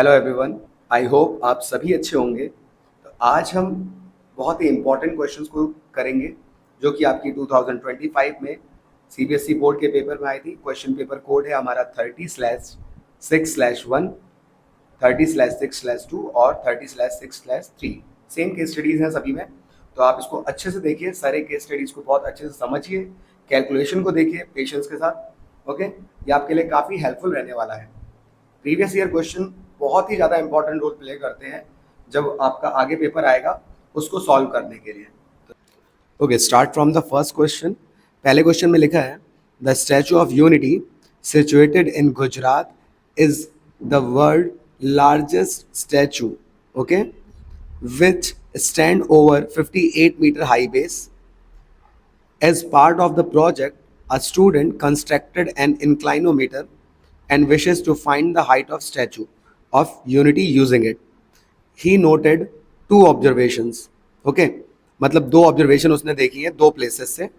Hello everyone. I hope आप सभी अच्छे होंगे। तो आज हम बहुत ही इम्पोर्टेंट क्वेश्चंस को करेंगे जो कि आपकी 2025 में सीबीएसई बोर्ड के पेपर में आई थी। क्वेश्चन पेपर कोड है हमारा 30/6/1, 30/6/2 और 30/6/3। सेम केस स्टडीज़ हैं सभी में, तो आप इसको अच्छे से देखिए, सारे केस स्टडीज़ को बहुत अच्छे से समझिए, कैलकुलेशन को देखिए पेशेंस के साथ। ओके, ये आपके लिए काफ़ी हेल्पफुल रहने वाला है। प्रीवियस ईयर क्वेश्चन बहुत ही ज़्यादा इंपॉर्टेंट रोल प्ले करते हैं जब आपका आगे पेपर आएगा उसको सॉल्व करने के लिए। Okay, start from the first question. पहले क्वेश्चन में लिखा है the statue of unity situated in Gujarat is the world largest statue, okay, which stand over 58-meter high base. As part of the project, a student constructed an inclinometer and wishes to find the height of Statue of Unity using it. He noted two observations. Okay, मतलब दो observation उसने देखी है दो places से।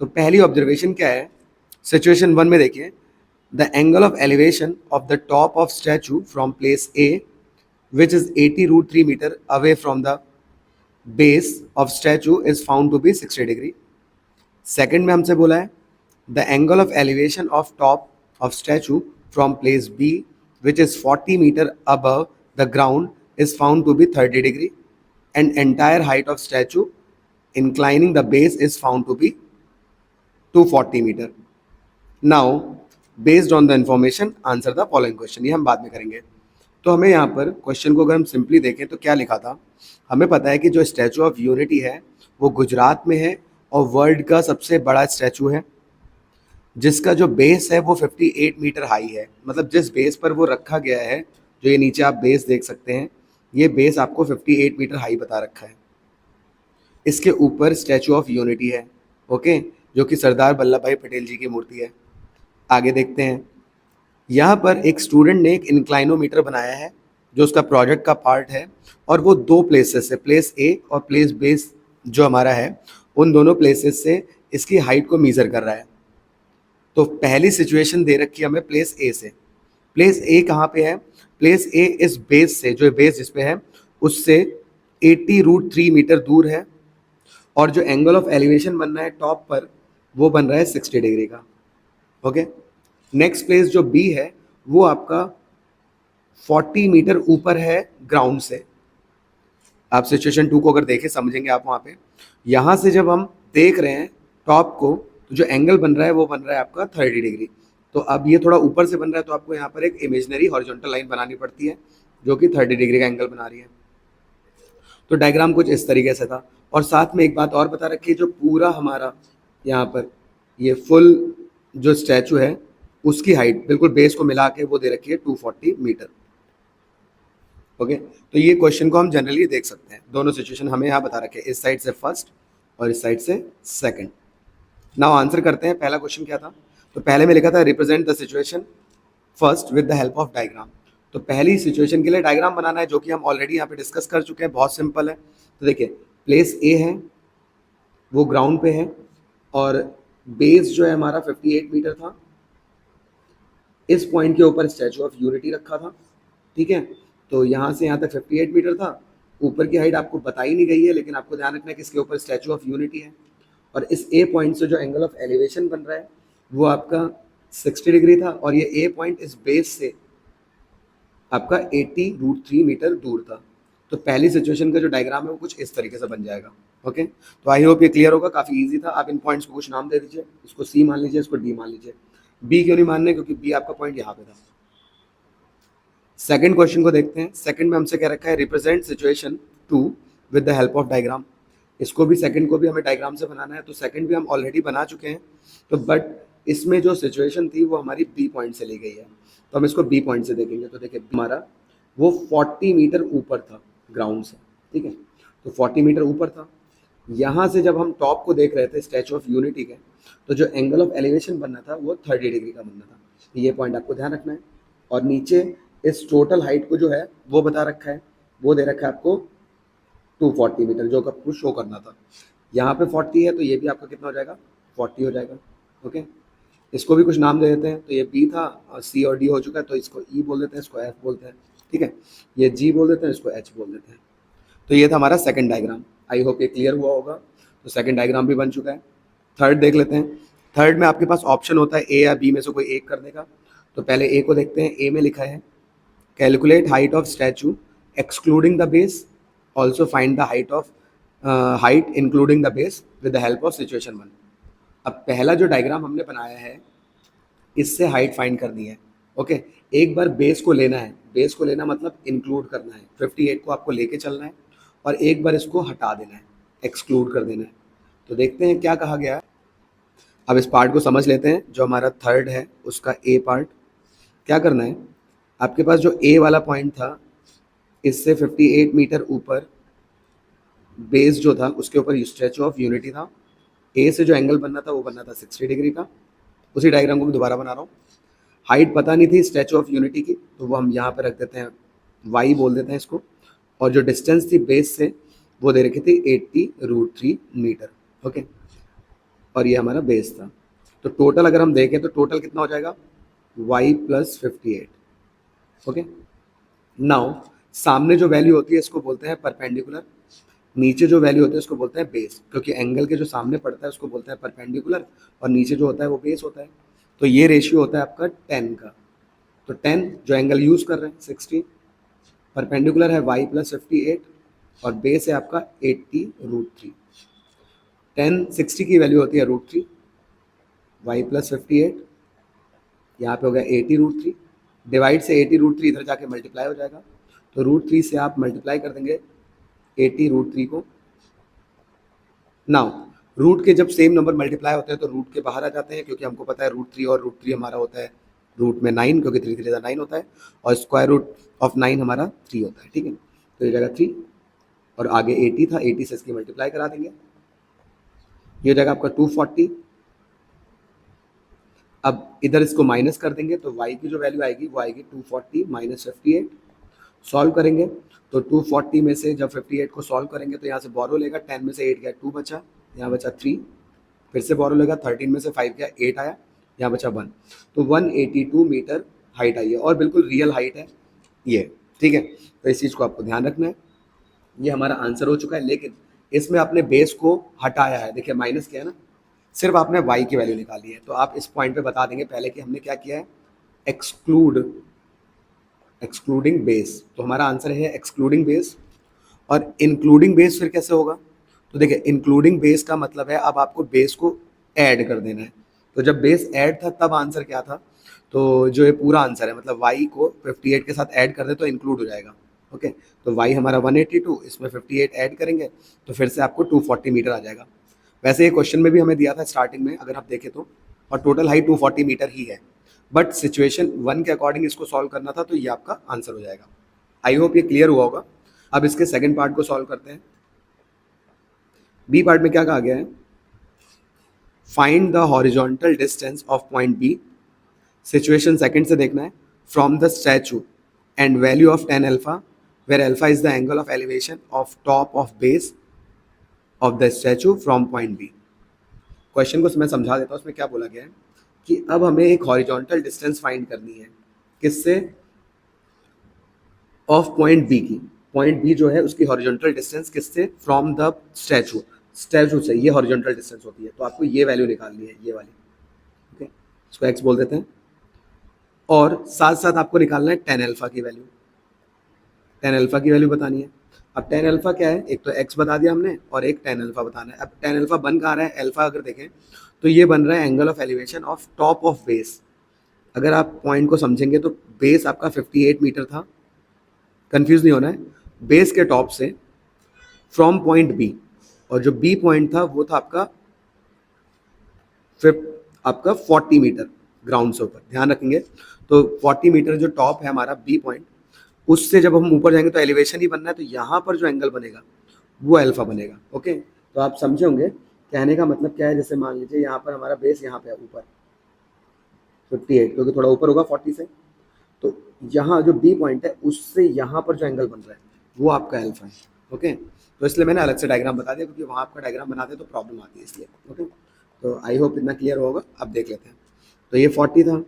तो पहली observation क्या है, सिचुएशन वन में देखिए, the angle of elevation of the top of statue from place a which is 80√3 meter away from the base of statue is found to be 60 degree. Second में हमसे बोला है the angle of elevation of top of statue from place B which is 40 metre above the ground is found to be 30 degree and entire height of statue inclining the base is found to be 240 metre. Now based on the information answer the following question. ये हम बाद में करेंगे. तो हमें यहाँ पर question को अगर हम सिंपली देखें तो क्या लिखा था, हमें पता है कि जो स्टैचू ऑफ यूनिटी है वो गुजरात में है और वर्ल्ड का सबसे बड़ा स्टैचू है जिसका जो बेस है वो 58 मीटर हाई है. मतलब जिस बेस पर वो रखा गया है, जो ये नीचे आप बेस देख सकते हैं, ये बेस आपको 58 मीटर हाई बता रखा है. इसके ऊपर स्टैचू ऑफ यूनिटी है, ओके, जो कि सरदार वल्लभ भाई पटेल जी की मूर्ति है. आगे देखते हैं, यहाँ पर एक स्टूडेंट ने एक इंक्लाइनोमीटर बनाया है जो उसका प्रोजेक्ट का पार्ट है और वो दो प्लेसेस से, प्लेस ए और प्लेस बेस जो हमारा है, उन दोनों प्लेसेस से इसकी हाइट को मेज़र कर रहा है. तो पहली सिचुएशन दे रखी है हमें प्लेस ए से. प्लेस ए कहाँ पे है? प्लेस ए इस बेस से, जो बेस जिस पे है उससे 80√3 मीटर दूर है और जो एंगल ऑफ एलिवेशन बन रहा है टॉप पर वो बन रहा है 60 डिग्री का. ओके, नेक्स्ट प्लेस जो बी है वो आपका 40 मीटर ऊपर है ग्राउंड से. आप सिचुएशन टू को अगर देखें समझेंगे आप. वहाँ पे यहाँ से जब हम देख रहे हैं टॉप को तो जो एंगल बन रहा है वो बन रहा है आपका 30 डिग्री. तो अब ये थोड़ा ऊपर से बन रहा है तो आपको यहाँ पर एक इमेजिनरी हॉरिजॉन्टल लाइन बनानी पड़ती है जो कि 30 डिग्री का एंगल बना रही है. तो डायग्राम कुछ इस तरीके से था. और साथ में एक बात और बता रखी है, जो पूरा हमारा यहाँ पर ये फुल जो स्टैचू है उसकी हाइट बिल्कुल बेस को मिला के वो दे रखी है 240 मीटर. ओके, तो ये क्वेश्चन को हम जनरली देख सकते हैं. दोनों सिचुएशन हमें यहाँ बता रखे हैं, इस साइड से फर्स्ट और इस साइड से सेकंड. नाउ आंसर करते हैं. पहला क्वेश्चन क्या था? तो पहले में लिखा था represent the situation first with the help of diagram. तो पहली सिचुएशन के लिए डायग्राम बनाना है जो कि हम ऑलरेडी यहाँ पे डिस्कस कर चुके हैं. बहुत सिंपल है. तो देखिए, प्लेस ए है वो ग्राउंड पे है और बेस जो है हमारा 58 मीटर था. इस पॉइंट के ऊपर स्टैचू ऑफ यूनिटी रखा था. ठीक है, तो यहाँ से यहाँ तक 58 मीटर था. ऊपर की हाइट आपको बताई नहीं गई है, लेकिन आपको ध्यान रखना है कि इसके ऊपर स्टैचू ऑफ यूनिटी है. और इस ए पॉइंट से जो एंगल ऑफ एलिवेशन बन रहा है वो आपका 60 डिग्री था और ये ए पॉइंट इस बेस से आपका 80√3 मीटर दूर था. तो पहली सिचुएशन का जो डायग्राम है वो कुछ इस तरीके से बन जाएगा. ओके, तो आई होप ये क्लियर होगा. काफ़ी ईजी था. आप इन पॉइंट्स को कुछ नाम दे दीजिए. इसको सी मान लीजिए, इसको डी मान लीजिए. बी क्यों नहीं मानने? क्योंकि बी आपका पॉइंट यहाँ पे था. सेकंड क्वेश्चन को देखते हैं. सेकंड में हमसे क्या रखा है, represent situation two with the help of diagram. इसको भी सेकंड को भी हमें डायग्राम से बनाना है. तो सेकंड भी हम ऑलरेडी बना चुके हैं. तो बट इसमें जो सिचुएशन थी वो हमारी बी पॉइंट से ली गई है, तो हम इसको बी पॉइंट से देखेंगे. तो देखिए, हमारा वो 40 मीटर ऊपर था ग्राउंड से. ठीक है, तो 40 मीटर ऊपर था. यहाँ से जब हम टॉप को देख रहे थे स्टैचू ऑफ यूनिटी के, तो जो एंगल ऑफ एलिवेशन बनना था वो 30 डिग्री का बनना था. ये पॉइंट आपको ध्यान रखना है. और नीचे इस टोटल हाइट को जो है वो बता रखा है, वो दे रखा है आपको 240 मीटर, जो आपको शो करना था. यहाँ पे 40 है तो ये भी आपका कितना हो जाएगा, 40 हो जाएगा. ओके, इसको भी कुछ नाम दे देते हैं. तो ये बी था और सी और डी हो चुका है, तो इसको ई बोल देते हैं, इसको एफ बोलते हैं. ठीक है, ये जी बोल देते हैं, इसको एच बोल देते हैं। तो ये था हमारा सेकंड डायग्राम। आई होप ये क्लियर हुआ होगा। तो सेकंड डायग्राम भी बन चुका है। थर्ड देख लेते हैं। थर्ड में आपके पास ऑप्शन होता है ए या बी में से कोई एक करने का। तो पहले ए को देखते हैं। ए में लिखा है calculate height of statue excluding the base, also find the height of height including the base with the help of situation 1। अब पहला जो डायग्राम हमने बनाया है, इससे हाइट फाइंड करनी है। ओके, एक बार बेस को लेना है। बेस को लेना मतलब इंक्लूड करना है, 58 को आपको लेके चलना है और एक बार इसको हटा देना है, एक्सक्लूड कर देना है। तो देखते हैं क्या कहा गया है। अब इस पार्ट को समझ लेते हैं। जो हमारा थर्ड है उसका ए पार्ट, क्या करना है, आपके पास जो ए वाला पॉइंट था, इससे 58 मीटर ऊपर बेस जो था उसके ऊपर स्टैचू ऑफ यूनिटी था। ए से जो एंगल बनना था वो बनना था 60 डिग्री का। उसी डायग्राम को मैं दोबारा बना रहा हूँ। हाइट पता नहीं थी स्टैचू ऑफ यूनिटी की, तो वो हम यहाँ पे रख देते हैं, वाई बोल देते हैं इसको। और जो डिस्टेंस थी बेस से वो दे रखी थी 80√3 मीटर। ओके, और ये हमारा बेस था। तो टोटल अगर हम देखें तो टोटल कितना हो जाएगा, y + 58। ओके, नाउ सामने जो वैल्यू होती है इसको बोलते हैं परपेंडिकुलर, नीचे जो वैल्यू होती है उसको बोलते हैं बेस, क्योंकि एंगल के जो सामने पड़ता है उसको बोलते हैं परपेंडिकुलर और नीचे जो होता है वो बेस होता है। तो ये रेशियो होता है आपका 10 का। तो 10 जो एंगल यूज कर रहे हैं 60, परपेंडिकुलर है y + 58 और बेस है आपका 80√3। 60 की वैल्यू होती है √3, y + 58 यहाँ पे हो गया 80√3, डिवाइड से 80√3 इधर जाके मल्टीप्लाई हो जाएगा। तो √3 से आप मल्टीप्लाई कर देंगे 80√3 को। नाउ रूट के जब सेम नंबर मल्टीप्लाई होते हैं तो रूट के बाहर आ जाते हैं, क्योंकि हमको पता है √3 और √3 हमारा होता है रूट में 9, क्योंकि 3 3 9 होता है और स्क्वायर रूट ऑफ 9 हमारा 3 होता है। ठीक है, तो ये जाएगा 3 और आगे 80 था, 80 से इसकी मल्टीप्लाई करा देंगे, ये हो जाएगा आपका 240। अब इधर इसको माइनस कर देंगे तो y की जो वैल्यू आएगी वो आएगी 240 - 58। सॉल्व करेंगे तो 240 में से जब 58 को सॉल्व करेंगे तो यहाँ से बोरो लेगा, 10 में से 8 गया 2 बचा, यहाँ बचा 3, फिर से बोरो लेगा, 13 में से 5 गया 8 आया, यहाँ बचा 1। तो 182 मीटर हाइट आई है और बिल्कुल रियल हाइट है ये। ठीक है, तो इस चीज़ को आपको ध्यान रखना है। ये हमारा आंसर हो चुका है, लेकिन इसमें आपने बेस को हटाया है, देखिए माइनस किया है ना, सिर्फ आपने y की वैल्यू निकाली है। तो आप इस पॉइंट पे बता देंगे पहले कि हमने क्या किया है, एक्सक्लूडिंग बेस। तो हमारा आंसर है एक्सक्लूडिंग बेस। और इंक्लूडिंग बेस फिर कैसे होगा, तो देखिए इंक्लूडिंग बेस का मतलब है अब आपको बेस को ऐड कर देना है। तो जब बेस ऐड था तब आंसर क्या था, तो जो ये पूरा आंसर है मतलब y को 58 के साथ ऐड कर दे तो इंक्लूड हो जाएगा। ओके, तो y हमारा 182, इसमें 58 ऐड करेंगे तो फिर से आपको 240 मीटर आ जाएगा। वैसे ये क्वेश्चन में भी हमें दिया था स्टार्टिंग में अगर आप देखें तो, और टोटल हाइट 240 मीटर ही है, बट सिचुएशन 1 के अकॉर्डिंग इसको सॉल्व करना था, तो ये आपका आंसर हो जाएगा। आई होप ये क्लियर हुआ होगा। अब इसके सेकंड पार्ट को सॉल्व करते हैं। बी पार्ट में क्या कहा गया है, find the horizontal distance of point B. Situation second से देखना है, from the statue and value of 10 alpha, where alpha is the angle of elevation of top of base of the statue from point B. Question को मैं समझा देता हूँ, उसमें क्या बोला गया है कि अब हमें एक हॉरिजॉन्टल डिस्टेंस फाइंड करनी है, किससे, ऑफ पॉइंट बी की। पॉइंट बी जो है उसकी हॉरिजॉन्टल डिस्टेंस किससे, फ्रॉम द स्टैचू, स्टैचू से ये हॉरिजॉन्टल डिस्टेंस होती है। तो आपको ये वैल्यू निकालनी है, ये वाली। ओके, इसको एक्स बोल देते हैं। और साथ साथ आपको निकालना है 10 अल्फा की वैल्यू, 10 अल्फा की वैल्यू बतानी है। अब 10 अल्फा क्या है, एक तो एक्स बता दिया हमने और एक 10 अल्फा बताना है। अब 10 अल्फा बन कहाँ रहा है, अल्फा अगर देखें तो ये बन रहा है angle of elevation of top of base. अगर आप पॉइंट को समझेंगे तो बेस आपका 58 मीटर था, कंफ्यूज नहीं होना है, बेस के टॉप से फ्रॉम पॉइंट बी, और जो बी पॉइंट था वो था आपका 40 मीटर ग्राउंड से ऊपर, ध्यान रखेंगे। तो 40 मीटर जो टॉप है हमारा बी पॉइंट, उससे जब हम ऊपर जाएंगे तो एलिवेशन ही बनना है, तो यहाँ पर जो एंगल बनेगा वो अल्फा बनेगा। ओके, तो आप समझे होंगे कहने का मतलब क्या है। जैसे मान लीजिए यहाँ पर हमारा बेस यहाँ पे है ऊपर 58, क्योंकि थोड़ा ऊपर होगा 40 से, तो यहाँ जो बी पॉइंट है उससे यहाँ पर जो एंगल बन रहा है वो आपका अल्फा है। ओके, तो इसलिए मैंने अलग से डायग्राम बता दिया, क्योंकि वहाँ आपका डायग्राम बनाते तो प्रॉब्लम आती है इसलिए। ओके, तो आई होप इतना क्लियर होगा। अब देख लेते हैं। तो ये 40 था,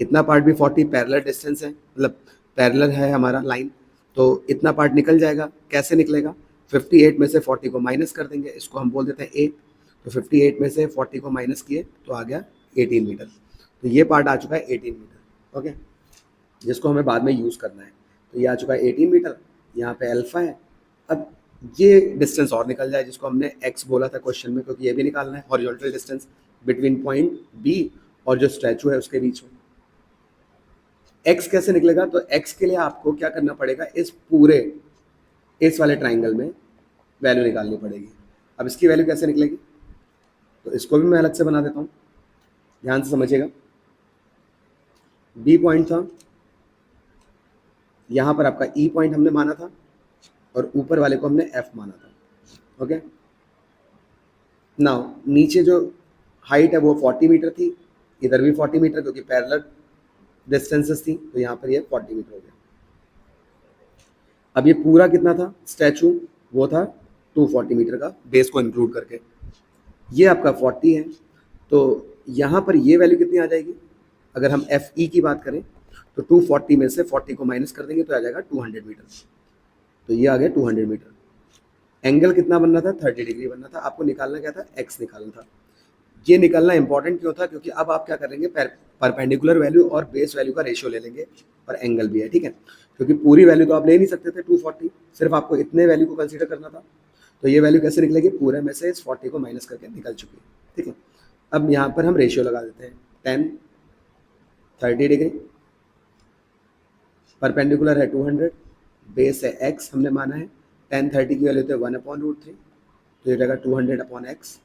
इतना पार्ट भी 40 पैरेलल डिस्टेंस है, मतलब पैरेलल है हमारा लाइन, तो इतना पार्ट निकल जाएगा। कैसे निकलेगा? 58 में से 40 को माइनस कर देंगे, इसको हम बोल देते हैं ए। तो 58 में से 40 को माइनस किए तो आ गया 18 मीटर। तो ये पार्ट आ चुका है 18 मीटर, ओके, जिसको हमें बाद में यूज़ करना है। तो ये आ चुका है 18 मीटर, यहाँ पे अल्फा है। अब ये डिस्टेंस और निकल जाए जिसको हमने एक्स बोला था क्वेश्चन में, क्योंकि ये भी निकालना है, horizontal distance between point B और जो स्टैचू है उसके बीच में। एक्स कैसे निकलेगा? तो एक्स के लिए आपको क्या करना पड़ेगा, इस वाले ट्राइंगल में वैल्यू निकालनी पड़ेगी। अब इसकी वैल्यू कैसे निकलेगी? तो इसको भी मैं अलग से बना देता हूँ, ध्यान से समझिएगा। बी पॉइंट था, यहाँ पर आपका ई पॉइंट हमने माना था और ऊपर वाले को हमने एफ माना था, ओके। नाउ नीचे जो हाइट है वो 40 मीटर थी, इधर भी 40 मीटर, क्योंकि पैरेलल डिस्टेंसेस थी, तो यहाँ पर ये 40 मीटर हो गया। अब ये पूरा कितना था स्टैचू? वो था 240 मीटर का, बेस को इंक्लूड करके। ये आपका 40 है, तो यहाँ पर ये वैल्यू कितनी आ जाएगी? अगर हम एफ ई की बात करें तो 240 में से 40 को माइनस कर देंगे तो आ जाएगा 200 मीटर। तो ये आ गया 200 मीटर। एंगल कितना बनना था? 30 डिग्री बनना था। आपको निकालना क्या था? एक्स निकालना था। ये निकालना इंपॉर्टेंट क्यों था? क्योंकि अब आप क्या करेंगे, परपेंडिकुलर वैल्यू और बेस वैल्यू का रेशियो ले लेंगे, और एंगल भी है, ठीक है। क्योंकि पूरी वैल्यू तो आप ले नहीं सकते थे 240, सिर्फ आपको इतने वैल्यू को कंसीडर करना था। तो ये वैल्यू कैसे निकलेगी? पूरे में से इस 40 को माइनस करके निकल चुकी है, ठीक है। अब यहाँ पर हम रेशियो लगा देते हैं, 10 30 डिग्री, परपेंडिकुलर है 200, बेस है x हमने माना है, 10 30 की वैल्यू है 1/√3, तो ये रहेगा 200/x।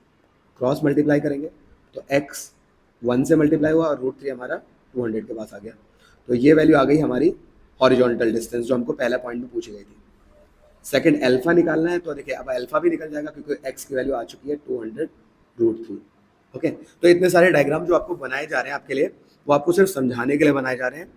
क्रॉस मल्टीप्लाई करेंगे तो x 1 से मल्टीप्लाई हुआ और √3 हमारा 200 के पास आ गया। तो ये वैल्यू आ गई हमारी हॉरिजॉन्टल डिस्टेंस, जो हमको पहला पॉइंट में पूछी गई थी। सेकंड अल्फा निकालना है, तो देखिए अब अल्फा भी निकल जाएगा क्योंकि x की वैल्यू आ चुकी है 200√3, ओके। तो इतने सारे डायग्राम जो आपको बनाए जा रहे हैं आपके लिए, वो आपको सिर्फ समझाने के लिए बनाए जा रहे हैं,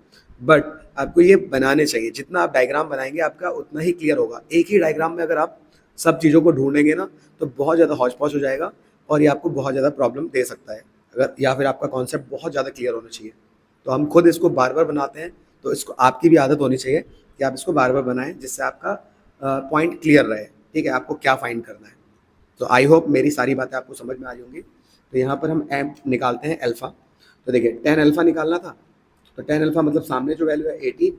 बट आपको ये बनाने चाहिए। जितना आप डायग्राम बनाएंगे आपका उतना ही क्लियर होगा। एक ही डायग्राम में अगर आप सब चीज़ों को ढूंढेंगे ना तो बहुत ज़्यादा हौच पौच हो जाएगा और ये आपको बहुत ज़्यादा प्रॉब्लम दे सकता है, अगर या फिर आपका कॉन्सेप्ट बहुत ज़्यादा क्लियर होना चाहिए। तो हम खुद इसको बार बार बनाते हैं, तो इसको आपकी भी आदत होनी चाहिए कि आप इसको बार बार बनाएं, जिससे आपका पॉइंट क्लियर रहे, ठीक है, आपको क्या फाइंड करना है। तो आई होप मेरी सारी बातें आपको समझ में आ होंगी। तो यहाँ पर हम एम निकालते हैं अल्फ़ा। तो देखिए 10 अल्फ़ा निकालना था, तो 10 अल्फ़ा मतलब सामने जो वैल्यू है 80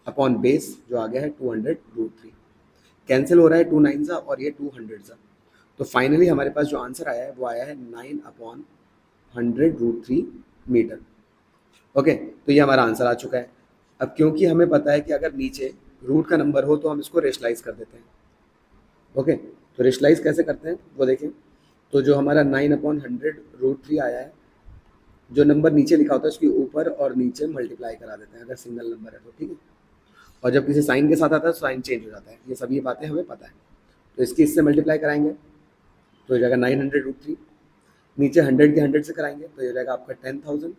अपॉन बेस जो आ गया है 200√3, कैंसिल हो रहा है 2 9 सा और ये 200 सा। तो फाइनली हमारे पास जो आंसर आया है वो आया है 9/100√3 मीटर, ओके। तो ये हमारा आंसर आ चुका है। अब क्योंकि हमें पता है कि अगर नीचे रूट का नंबर हो तो हम इसको रेशलाइज कर देते हैं, ओके। तो रेशलाइज कैसे करते हैं वो देखें। तो जो हमारा 9/100√3 आया है, जो नंबर नीचे लिखा होता है उसके ऊपर और नीचे मल्टीप्लाई करा देते हैं अगर सिंगल नंबर है तो, ठीक है। और जब किसी साइन के साथ आता है तो साइन चेंज हो जाता है। ये सभी बातें हमें पता है। तो इसकी इससे मल्टीप्लाई कराएंगे तो ये जाएगा 900√3, नीचे 100 के 100 से कराएंगे तो ये जाएगा आपका 10,000,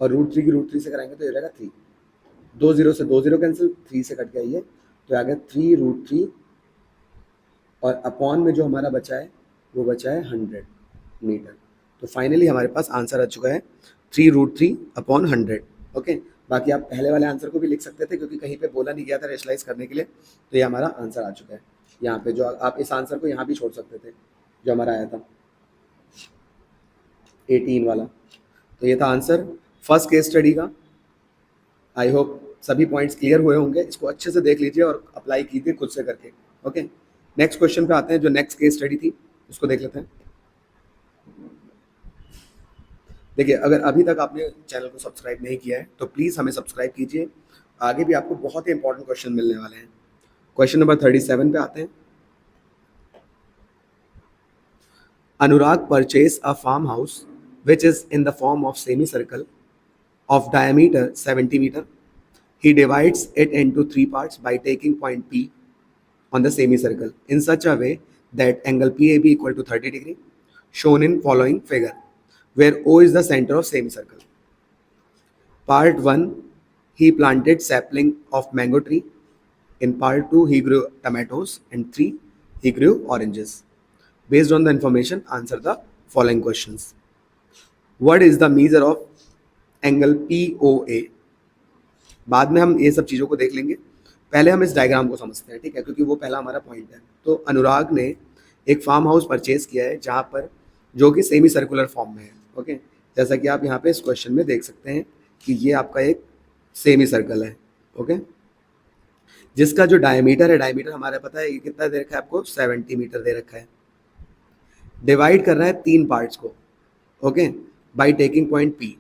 और √3 की √3 से कराएंगे तो ये जाएगा 3। 2 0 से 2 0 कैंसिल, 3 से कट गया ये, तो आ गया 3√3, और अपॉन में जो हमारा बचा है वो बचा है 100 मीटर। तो फाइनली हमारे पास आंसर आ चुका है 3√3/100, ओके। बाकी आप पहले वाले आंसर को भी लिख सकते थे क्योंकि कहीं पे बोला नहीं गया था रेशलाइज करने के लिए। तो ये हमारा आंसर आ चुका है यहाँ पे, जो आप इस आंसर को यहाँ भी छोड़ सकते थे जो हमारा आया था 18 वाला। तो ये था आंसर फर्स्ट केस स्टडी का। आई होप सभी पॉइंट्स क्लियर हुए होंगे। इसको अच्छे से देख लीजिए और अप्लाई कीजिए खुद से करके, ओके। नेक्स्ट क्वेश्चन पे आते हैं, जो नेक्स्ट केस स्टडी थी उसको देख लेते हैं। देखिए अगर अभी तक आपने चैनल को सब्सक्राइब नहीं किया है तो प्लीज़ हमें सब्सक्राइब कीजिए, आगे भी आपको बहुत ही इंपॉर्टेंट क्वेश्चन मिलने वाले हैं। क्वेश्चन नंबर 37 पे आते हैं। Anurag purchase a farm house which is in the form of semi circle of diameter 70 meter. He divides it into 3 parts by taking point P on the semicircle in such a way that angle PAB equal to 30 degree, shown in following figure, where O is the center of semicircle. Part 1, he planted sapling of mango tree. In part 2, he grew tomatoes. And 3, he grew oranges. Based on the information, answer the following questions. What is the measure of angle POA? बाद में हम ये सब चीज़ों को देख लेंगे, पहले हम इस डायग्राम को समझते हैं, ठीक है, क्योंकि वो पहला हमारा पॉइंट है। तो अनुराग ने एक फार्म हाउस परचेज किया है जहाँ पर, जो कि सेमी सर्कुलर फॉर्म में है, ओके। जैसा कि आप यहाँ पे इस क्वेश्चन में देख सकते हैं कि ये आपका एक सेमी सर्कल है, ओके, जिसका जो डायमीटर है, डायमीटर हमारा पता है ये कितना दे रखा है आपको, 70 मीटर दे रखा है। डिवाइड कर रहा है 3 पार्ट्स को, okay, by taking point P.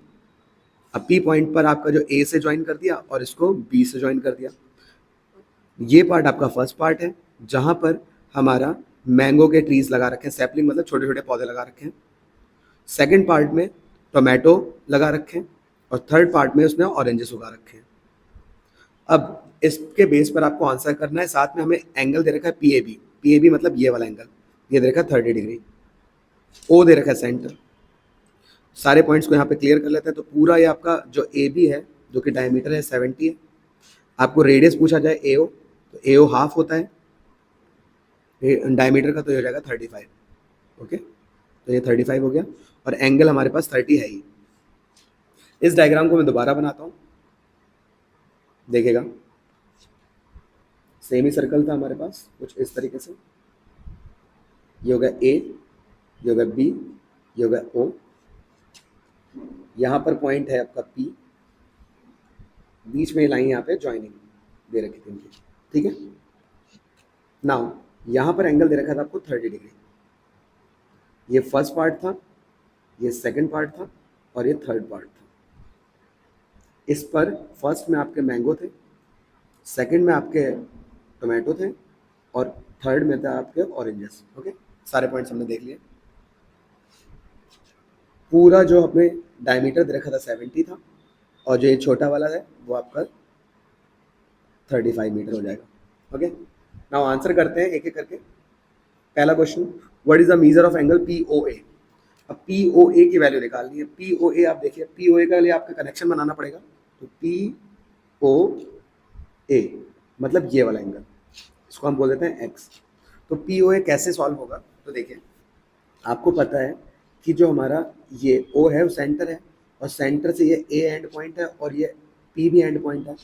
अब पी पॉइंट पर आपका जो ए से ज्वाइन कर दिया और इसको बी से ज्वाइन कर दिया। ये पार्ट आपका फर्स्ट पार्ट है जहाँ पर हमारा मैंगो के ट्रीज लगा रखे हैं, सैपलिंग मतलब छोटे छोटे पौधे लगा रखे हैं। सेकंड पार्ट में टोमेटो लगा रखे हैं और थर्ड पार्ट में उसने ऑरेंजेस उगा रखे हैं। अब इसके बेस पर आपको आंसर करना है, साथ में हमें एंगल दे रखा है P A B. P A B मतलब ये वाला एंगल, ये दे रखा है 30 डिग्री। ओ दे रखा है सेंटर। सारे पॉइंट्स को यहाँ पे क्लियर कर लेते हैं। तो पूरा ये आपका जो ए बी है, जो कि डायमीटर है 70 है। आपको रेडियस पूछा जाए ए ओ, तो ए ओ हाफ होता है डायमीटर का, तो ये हो जाएगा 35, ओके। तो ये 35 हो गया और एंगल हमारे पास 30 है ही। इस डायग्राम को मैं दोबारा बनाता हूँ, देखिएगा। सेमी सर्कल था हमारे पास कुछ इस तरीके से, ये होगा ए, ये होगा बी, ये होगा ओ, यहाँ पर पॉइंट है आपका पी, बीच में लाइन यहाँ पे ज्वाइनिंग दे रखी थी इनकी, ठीक है। नाउ यहाँ पर एंगल दे रखा था आपको 30 डिग्री। ये फर्स्ट पार्ट था, ये सेकंड पार्ट था और ये थर्ड पार्ट था। इस पर फर्स्ट में आपके मैंगो थे, सेकंड में आपके टोमेटो थे और थर्ड में था आपके ऑरेंजेस, ओके। सारे पॉइंट्स हमने देख लिए। पूरा जो हमें डायमीटर दे रखा था 70 था और जो ये छोटा वाला है वो आपका 35 मीटर हो जाएगा, ओके। नाउ आंसर करते हैं एक एक करके। पहला question, what is the measure of angle P O A. अब पी ओ ए की वैल्यू निकालनी है। पी ओ ए आप देखिए, पी ओ ए के लिए आपका कनेक्शन बनाना पड़ेगा। तो पी ओ ए मतलब ये वाला एंगल, इसको हम बोल देते हैं एक्स। तो पी ओ ए कैसे सॉल्व होगा, तो देखिए आपको पता है कि जो हमारा ये ओ है वो सेंटर है और सेंटर से ये ए एंड पॉइंट है और ये पी भी एंड पॉइंट है।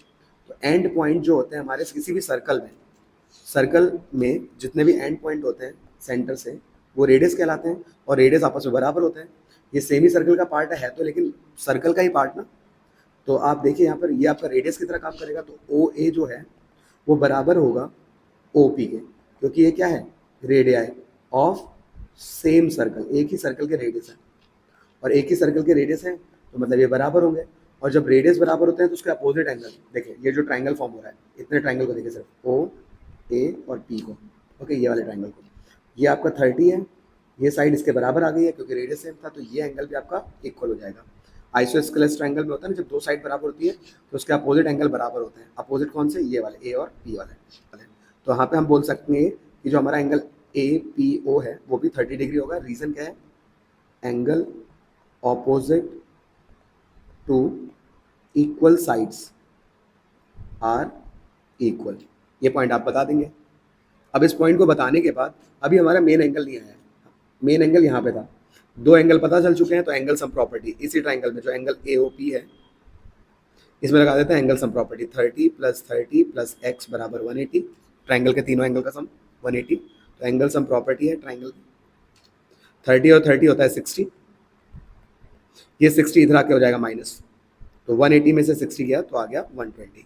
तो एंड पॉइंट जो होते हैं हमारे किसी भी सर्कल में जितने भी एंड पॉइंट होते हैं सेंटर से, वो रेडियस कहलाते हैं और रेडियस आपस में बराबर होते हैं। ये सेमी सर्कल का पार्ट है तो, लेकिन सर्कल का ही पार्ट ना। तो आप देखिए यहाँ पर ये आपका रेडियस की तरह काम करेगा। तो ओ ए जो है वो बराबर होगा ओ पी के, क्योंकि ये क्या है, रेडियाई ऑफ सेम सर्कल, एक ही सर्कल के रेडियस है और एक ही सर्कल के रेडियस है, तो मतलब ये बराबर होंगे। और जब रेडियस बराबर होते हैं तो उसके अपोजिट एंगल, देखिए ये जो ट्रायंगल फॉर्म हो रहा है, इतने ट्रायंगल को देखिए सिर्फ ओ ए और पी को, ओके, ये वाले ट्रायंगल को, ये आपका 30 है, ये साइड इसके बराबर आ गई है क्योंकि रेडियस सेम था, तो ये एंगल भी आपका इक्वल हो जाएगा। आइसोस्केलेस ट्रायंगल में होता है ना, जब दो साइड बराबर होती है तो उसके अपोजिट एंगल बराबर होते हैं। अपोजिट कौन से, ये वाले ए और पी वाले। तो यहाँ पे हम बोल सकते हैं कि जो हमारा एंगल ए पी ओ है वो भी 30 डिग्री होगा। रीज़न क्या है, angle opposite to equal sides are equal. ये पॉइंट आप बता देंगे। अब इस पॉइंट को बताने के बाद अभी हमारा मेन एंगल नहीं आया, मेन एंगल यहाँ पे था। दो एंगल पता चल चुके हैं, तो एंगल सम प्रॉपर्टी इसी ट्रायंगल में जो एंगल ए ओ पी है इसमें लगा देते हैं एंगल सम प्रॉपर्टी। 30 + 30 + x बराबर 180। ट्रायंगल के तीनों एंगल का सम 180। तो एंगल सम प्रॉपर्टी है ट्रायंगल, 30 और 30 होता है 60। ये 60 इधर आके हो जाएगा माइनस, तो 180 में से 60 गया तो आ गया 120।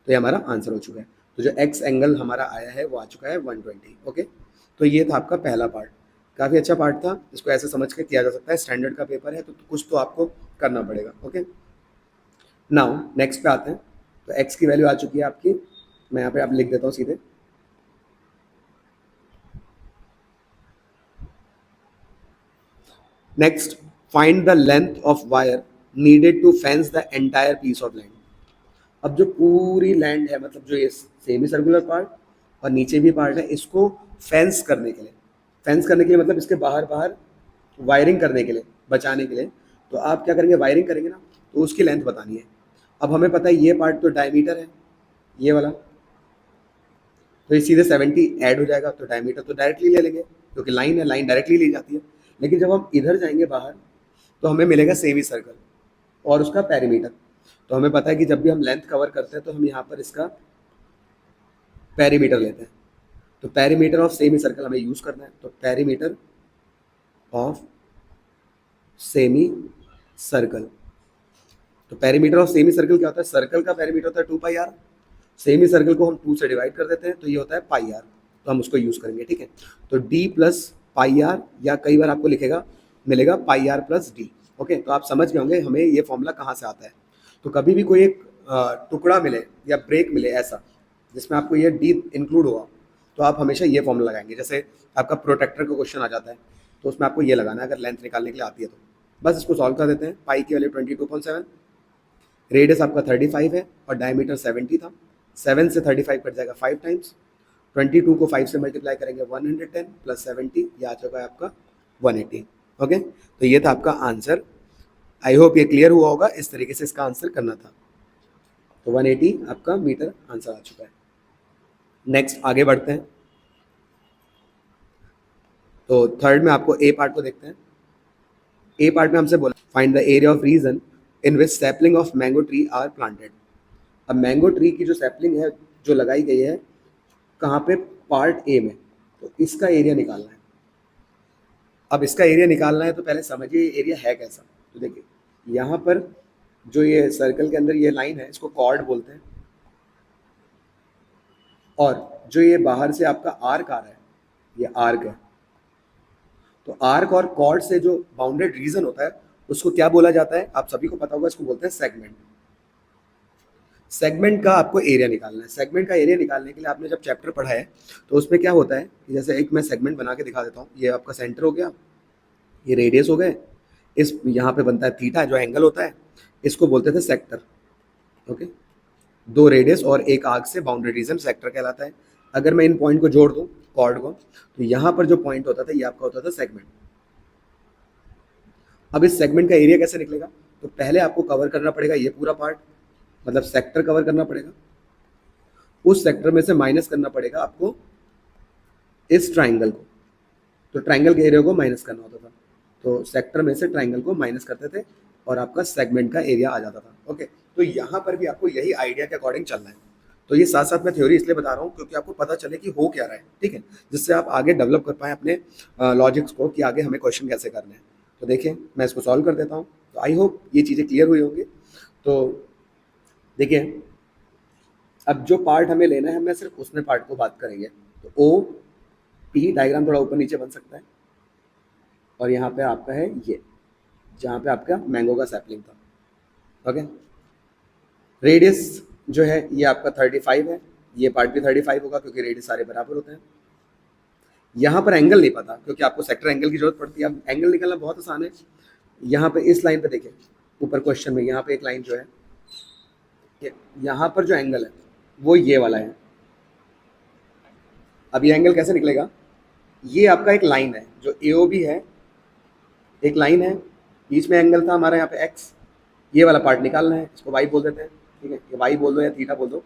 तो ये हमारा आंसर हो चुका है। तो जो एक्स एंगल हमारा आया है वो आ चुका है 120, ओके। तो ये था आपका पहला पार्ट, काफ़ी अच्छा पार्ट था, इसको ऐसे समझ के किया जा सकता है। स्टैंडर्ड का पेपर है तो कुछ तो आपको करना पड़ेगा, ओके। नाउ नेक्स्ट पे आते हैं। तो एक्स की वैल्यू आ चुकी है आपकी, मैं यहाँ पे आप लिख देता हूँ सीधे। Next, find the length of wire needed to fence the entire piece of land. अब जो पूरी लैंड है, मतलब जो ये सेमी सर्कुलर पार्ट और नीचे भी पार्ट है, इसको फेंस करने के लिए, मतलब इसके बाहर वायरिंग करने के लिए, बचाने के लिए, तो आप क्या करेंगे, वायरिंग करेंगे ना, तो उसकी लेंथ बतानी है। अब हमें पता है ये पार्ट तो डायमीटर है, ये वाला, तो ये सीधे 70 ऐड हो जाएगा, तो डायमीटर तो डायरेक्टली ले लेंगे क्योंकि लाइन है, लाइन डायरेक्टली ली जाती है। लेकिन जब हम इधर जाएंगे बाहर तो हमें मिलेगा सेमी सर्कल और उसका पेरीमीटर। तो हमें पता है कि जब भी हम लेंथ कवर करते हैं तो हम यहाँ पर इसका पेरीमीटर लेते हैं। तो पेरीमीटर ऑफ सेमी सर्कल हमें यूज करना है। तो पेरीमीटर ऑफ सेमी सर्कल, तो पेरीमीटर ऑफ सेमी सर्कल क्या होता है? सर्कल का पेरीमीटर होता है 2πr, सेमी सर्कल को हम 2 से डिवाइड कर देते हैं तो ये होता है πr, तो हम उसको यूज करेंगे। ठीक है, तो d प्लस πr, या कई बार आपको मिलेगा πr प्लस d। ओके, तो आप समझ गए होंगे हमें ये फॉर्मूला कहाँ से आता है। तो कभी भी कोई एक टुकड़ा मिले या ब्रेक मिले ऐसा जिसमें आपको ये d इंक्लूड होगा, तो आप हमेशा ये फॉर्मूला लगाएंगे। जैसे आपका प्रोटेक्टर का क्वेश्चन आ जाता है तो उसमें आपको ये लगाना है अगर लेंथ निकालने के लिए आती है तो। बस इसको सॉल्व कर देते हैं। पाई की वैल्यू 22.7, रेडियस आपका 35 है और डायमीटर 70 था। 7 से 35 कट जाएगा 5 टाइम्स, 22 को 5 से मल्टीप्लाई करेंगे 110 प्लस 70, ये आ चुका है आपका 180। ओके, तो ये था आपका आंसर। आई होप ये क्लियर हुआ होगा, इस तरीके से इसका आंसर करना था। तो 180 आपका मीटर आंसर आ चुका है। नेक्स्ट आगे बढ़ते हैं। तो थर्ड में आपको ए पार्ट को देखते हैं। ए पार्ट में हमसे बोला find the area of region in which sapling of mango tree are planted. अब मैंगो ट्री की जो सैपलिंग है जो लगाई गई है कहाँ पे? पार्ट ए में। तो इसका एरिया निकालना है। अब इसका एरिया निकालना है तो पहले समझिए एरिया है कैसा। तो देखिए यहाँ पर जो ये सर्कल के अंदर ये लाइन है इसको कॉर्ड बोलते हैं, और जो ये बाहर से आपका आर्क आ रहा है ये आर्क है। तो आर्क और कॉर्ड से जो बाउंडेड रीजन होता है उसको क्या बोला जाता है? आप सभी को पता होगा, इसको बोलते हैं सेगमेंट। सेगमेंट का आपको एरिया निकालना है। सेगमेंट का एरिया निकालने के लिए आपने जब चैप्टर पढ़ा है तो उसमें क्या होता है, जैसे एक मैं सेगमेंट बना के दिखा देता हूँ। ये आपका सेंटर हो गया, ये रेडियस हो गए, इस यहाँ पे बनता है थीटा जो एंगल होता है, इसको बोलते थे सेक्टर। ओके, 2 रेडियस और एक आर्क से बाउंडेड रीजन सेक्टर कहलाता है। अगर मैं इन पॉइंट को जोड़ दूं कॉर्ड को, तो यहाँ पर जो पॉइंट होता था ये आपका होता था सेगमेंट। अब इस सेगमेंट का एरिया कैसे निकलेगा? तो पहले आपको कवर करना पड़ेगा ये पूरा पार्ट, मतलब सेक्टर कवर करना पड़ेगा। उस सेक्टर में से माइनस करना पड़ेगा आपको इस ट्राइंगल को। तो ट्राइंगल के एरिया को माइनस करना होता था, तो सेक्टर में से ट्राइंगल को माइनस करते थे और आपका सेगमेंट का एरिया आ जाता था। ओके, तो यहाँ पर भी आपको यही आइडिया के अकॉर्डिंग चलना है। तो ये साथ साथ मैं थ्योरी इसलिए बता रहा हूँ क्योंकि आपको पता चले कि हो क्या रहा है। ठीक है, जिससे आप आगे डेवलप कर पाएँ अपने लॉजिक्स को कि आगे हमें क्वेश्चन कैसे करने हैं। तो देखिए मैं इसको सॉल्व कर देता हूँ। तो आई होप ये चीज़ें क्लियर हुई होंगी। तो देखिए अब जो पार्ट हमें लेना है हमें सिर्फ उसमें पार्ट को बात करेंगे। तो ओ पी डायग्राम थोड़ा ऊपर नीचे बन सकता है, और यहाँ पे आपका है ये जहाँ पे आपका मैंगो का सैपलिंग था। ओके, रेडियस जो है ये आपका 35 है, ये पार्ट भी 35 होगा क्योंकि रेडियस सारे बराबर होते हैं। यहाँ पर एंगल नहीं पता क्योंकि आपको सेक्टर एंगल की जरूरत पड़ती है। अब एंगल निकालना बहुत आसान है। यहाँ पे इस लाइन पे देखिए ऊपर क्वेश्चन में यहाँ पे एक लाइन जो है, यहाँ पर जो एंगल है वो ये वाला है। अब ये एंगल कैसे निकलेगा? ये आपका एक लाइन है जो AOB है, एक लाइन है, बीच में एंगल था हमारा यहाँ पे x, ये वाला पार्ट निकालना है, इसको y बोल देते हैं। ठीक है, ये y बोल दो या थीटा बोल दो।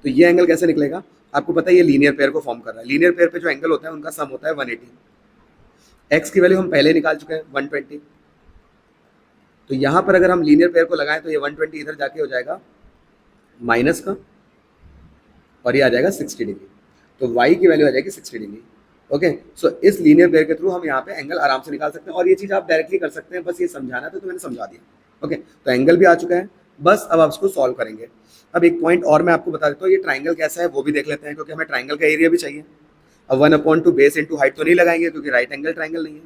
तो ये एंगल कैसे निकलेगा? आपको पता है ये लीनियर पेयर को फॉर्म कर रहा है। लीनियर पेयर पे जो एंगल होता है उनका सम होता है 180। x की वैल्यू हम पहले निकाल चुके हैं 120। तो यहाँ पर अगर हम लीनियर पेयर को लगाएं तो ये 120 इधर जाके हो जाएगा माइनस का, और ये आ जाएगा 60 डिग्री। तो y की वैल्यू आ जाएगी 60 डिग्री। ओके, सो इस लीनियर पेयर के थ्रू हम यहाँ पे एंगल आराम से निकाल सकते हैं, और ये चीज़ आप डायरेक्टली कर सकते हैं। बस ये समझाना था तो मैंने समझा दिया। ओके, तो एंगल भी आ चुका है, बस अब आप इसको सॉल्व करेंगे। अब एक पॉइंट और मैं आपको बता देता हूँ, ये ट्राइंगल कैसा है वो भी देख लेते हैं क्योंकि हमें ट्राइंगल का एरिया भी चाहिए। अब 1/2 बेस इंटू हाइट तो नहीं लगाएंगे क्योंकि राइट एंगल ट्राइंगल नहीं है।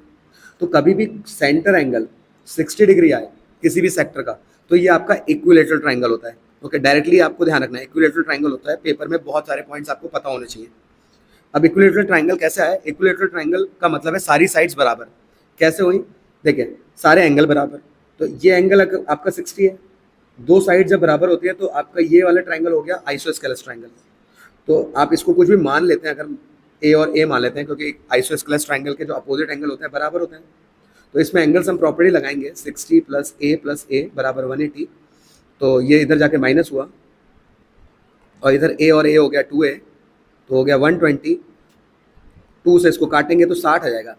तो कभी भी सेंटर एंगल 60 डिग्री आए किसी भी सेक्टर का तो ये आपका इक्विलेटरल ट्राइंगल होता है। ओके, डायरेक्टली आपको ध्यान रखना है इक्विलेटरल ट्राइंगल होता है। पेपर में बहुत सारे पॉइंट्स आपको पता होने चाहिए। अब इक्विलेटरल ट्राइंगल कैसा है? इक्विलेटरल ट्राइंगल का मतलब है सारी साइड्स बराबर। कैसे हुई? देखिए सारे एंगल बराबर, तो ये एंगल आपका 60 है, 2 साइड जब बराबर होती है तो आपका ये वाला ट्राइंगल हो गया आइसोस्केलेस ट्राइंगल। तो आप इसको कुछ भी मान लेते हैं, अगर ए और ए मान लेते हैं क्योंकि आइसोस्केलेस ट्राइंगल के जो अपोजिट एंगल होते हैं बराबर होते हैं। तो इसमें एंगल्स हम प्रॉपर्टी लगाएंगे 60 + a बराबर 180। तो ये इधर जाके माइनस हुआ और इधर a और a हो गया 2a, तो हो गया 120। 2 से इसको काटेंगे तो 60 आ जाएगा।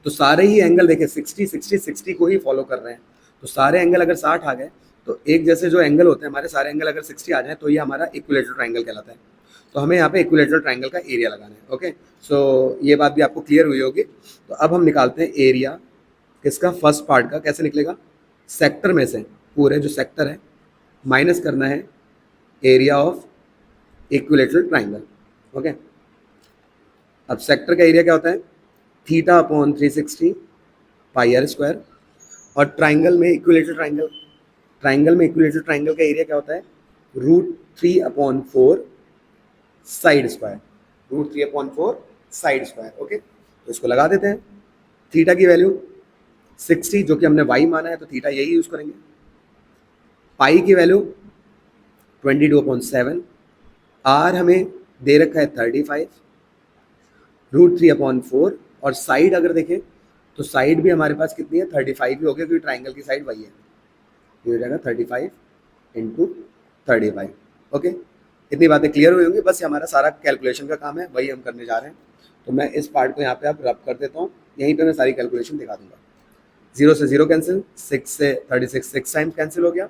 तो सारे ही एंगल देखिए 60 60 60 को ही फॉलो कर रहे हैं। तो सारे एंगल अगर 60 आ गए तो एक जैसे जो एंगल होते हैं हमारे सारे एंगल अगर 60 आ जाए तो ये हमारा इक्विलेटरल ट्रायंगल कहलाता है। तो हमें यहाँ पे इक्विलेटरल ट्रायंगल का एरिया लगाना है। ओके, सो ये बात भी आपको क्लियर हुई होगी। तो अब हम निकालते हैं एरिया किसका, फर्स्ट पार्ट का। कैसे निकलेगा, सेक्टर में से पूरे जो सेक्टर है माइनस करना है area of equilateral triangle. Okay, अब सेक्टर का एरिया क्या होता है, theta upon 360 pi r square. और ट्राइंगल में इक्विलेटरल ट्राइंगल, ट्राइंगल में इक्विलेटरल ट्राइंगल का एरिया क्या होता है, √3/4 side square, √3/4 side square. Okay, तो इसको लगा देते हैं। थीटा की वैल्यू 60 जो कि हमने वाई माना है तो थीटा यही यूज करेंगे। पाई की वैल्यू 22/7, आर हमें दे रखा है 35, √3/4। और साइड अगर देखें तो साइड भी हमारे पास कितनी है, 35 ही हो गया क्योंकि ट्राइंगल की साइड वही है। ये हो जाएगा 35 × 35। ओके, इतनी बातें क्लियर हुई होंगी। बस ये हमारा सारा कैलकुलेशन का काम है, वही हम करने जा रहे हैं। तो मैं इस पार्ट को यहाँ पे आप रब कर देता हूँ, यहीं पे मैं सारी कैलकुलेशन दिखा दूंगा। 0 से 0 कैंसिल, 6 से 36 6 टाइम्स कैंसिल हो गया।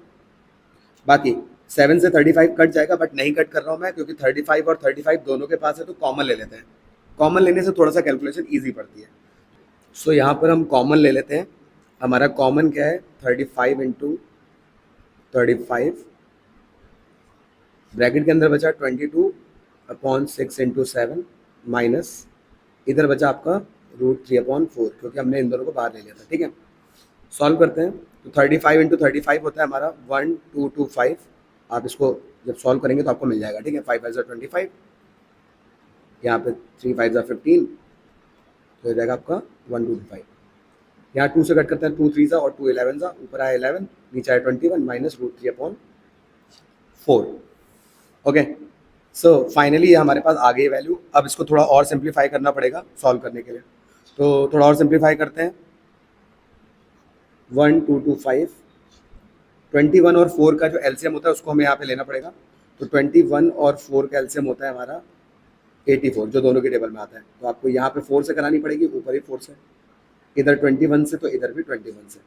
बाकी 7 से 35 कट जाएगा, बट नहीं कट कर रहा हूँ मैं क्योंकि 35 और 35 दोनों के पास है तो कॉमन ले लेते हैं। कॉमन लेने से थोड़ा सा कैलकुलेशन ईजी पड़ती है। सो यहाँ पर हम कॉमन ले लेते हैं। हमारा कॉमन क्या है, 35 × 35, ब्रैकेट के अंदर बचा 22/6 × 7 माइनस इधर बचा आपका √3/4 क्योंकि हमने इन दोनों को बाहर ले लिया था। ठीक है, सॉल्व करते हैं। तो 35 × 35 होता है हमारा 1225। आप इसको जब सॉल्व करेंगे तो आपको मिल जाएगा। ठीक है, 5 5 25, यहाँ पे 3 5 15, तो हो जाएगा आपका 1225। यहाँ 2 से कट करते हैं, 2 3 और 2 11, ऊपर आया 11, नीचे आया 21 माइनस √3/4। ओके, सो फाइनली ये हमारे पास आ गई वैल्यू। अब इसको थोड़ा और सिंप्लीफाई करना पड़ेगा सॉल्व करने के लिए, तो थोड़ा और सिंप्लीफाई करते हैं। 1225, 21 और 4 का जो एलसीएम होता है उसको हमें यहाँ पे लेना पड़ेगा। तो 21 और 4 का एलसीएम होता है हमारा 84, जो दोनों के टेबल में आता है। तो आपको यहाँ पे 4 से करानी पड़ेगी, ऊपर ही 4 से, इधर 21 से तो इधर भी 21 से।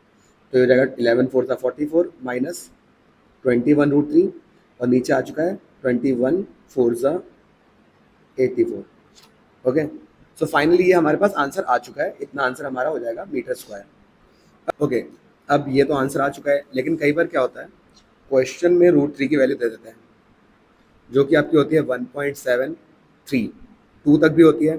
तो ये जाएगा 11 4 44 माइनस 21 √3 और नीचे आ चुका है 21 4 84। ओके, सो फाइनली ये हमारे पास आंसर आ चुका है। इतना आंसर हमारा हो जाएगा मीटर स्क्वायर। ओके, अब ये तो आंसर आ चुका है, लेकिन कई बार क्या होता है, क्वेश्चन में √3 की वैल्यू दे देते हैं जो कि आपकी होती है 1.73, 2 तक भी होती है,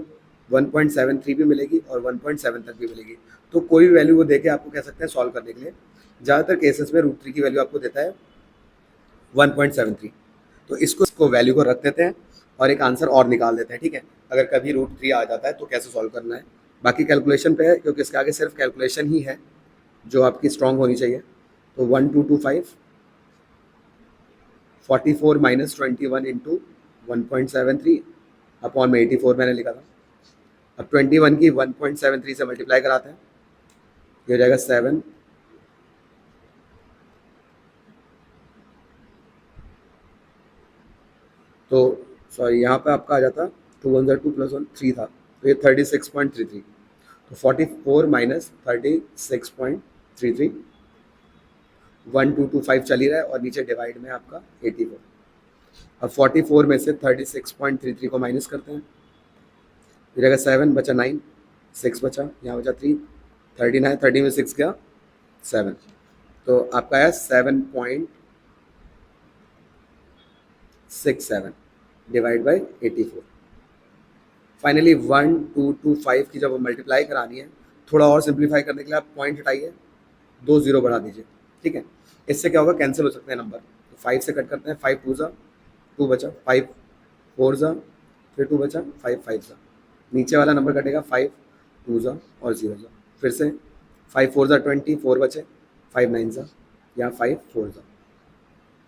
1.73 भी मिलेगी और 1.7 तक भी मिलेगी। तो कोई भी वैल्यू वो देके आपको कह सकते हैं सॉल्व करने के लिए। ज़्यादातर केसेस में √3 की वैल्यू आपको देता है 1.73। तो इसको वैल्यू को रख देते हैं और एक आंसर और निकाल देते हैं। ठीक है, अगर कभी √3 आ जाता है तो कैसे सॉल्व करना है, बाकी कैलकुलेशन पे है क्योंकि इसके आगे सिर्फ कैलकुलेशन ही है जो आपकी स्ट्रांग होनी चाहिए। तो 1225 44 माइनस 21 × 1.73 अपॉन में 84 मैंने लिखा था। अब 21 की 1.73 से मल्टीप्लाई कराते हैं, ये हो जाएगा 7, तो सॉरी यहाँ पे आपका आ जाता 2 1 2 + 1 3 था, तो ये 36.33। तो 44 माइनस 36.33, 1225 चल ही रहा है और नीचे डिवाइड में आपका 84। अब 44 में से 36.33 को माइनस करते हैं, ये जगह 7 बचा 9, 6 बचा, यहाँ बचा 3, 39, 30 में 6 गया 7, तो आपका आया 7.67 डिवाइड बाई 84। फाइनली 1225 की जब मल्टीप्लाई करानी है, थोड़ा और सिंप्लीफाई करने के लिए आप पॉइंट हटाइए, 2 0 बढ़ा दीजिए। ठीक है, इससे क्या होगा, कैंसिल हो सकते हैं नंबर। तो 5 से कट करते हैं, 5 2 ज़ा 2 बचा, 5 4 ज़ा फिर 2 बचा, 5 5 ज़ा, नीचे वाला नंबर कटेगा 5 2 ज़ा और 0 ज़ा, फिर से 5 4 ज़ा 20, 4 बचे, 5 9 ज़ा, यहाँ 5 4 ज़ा,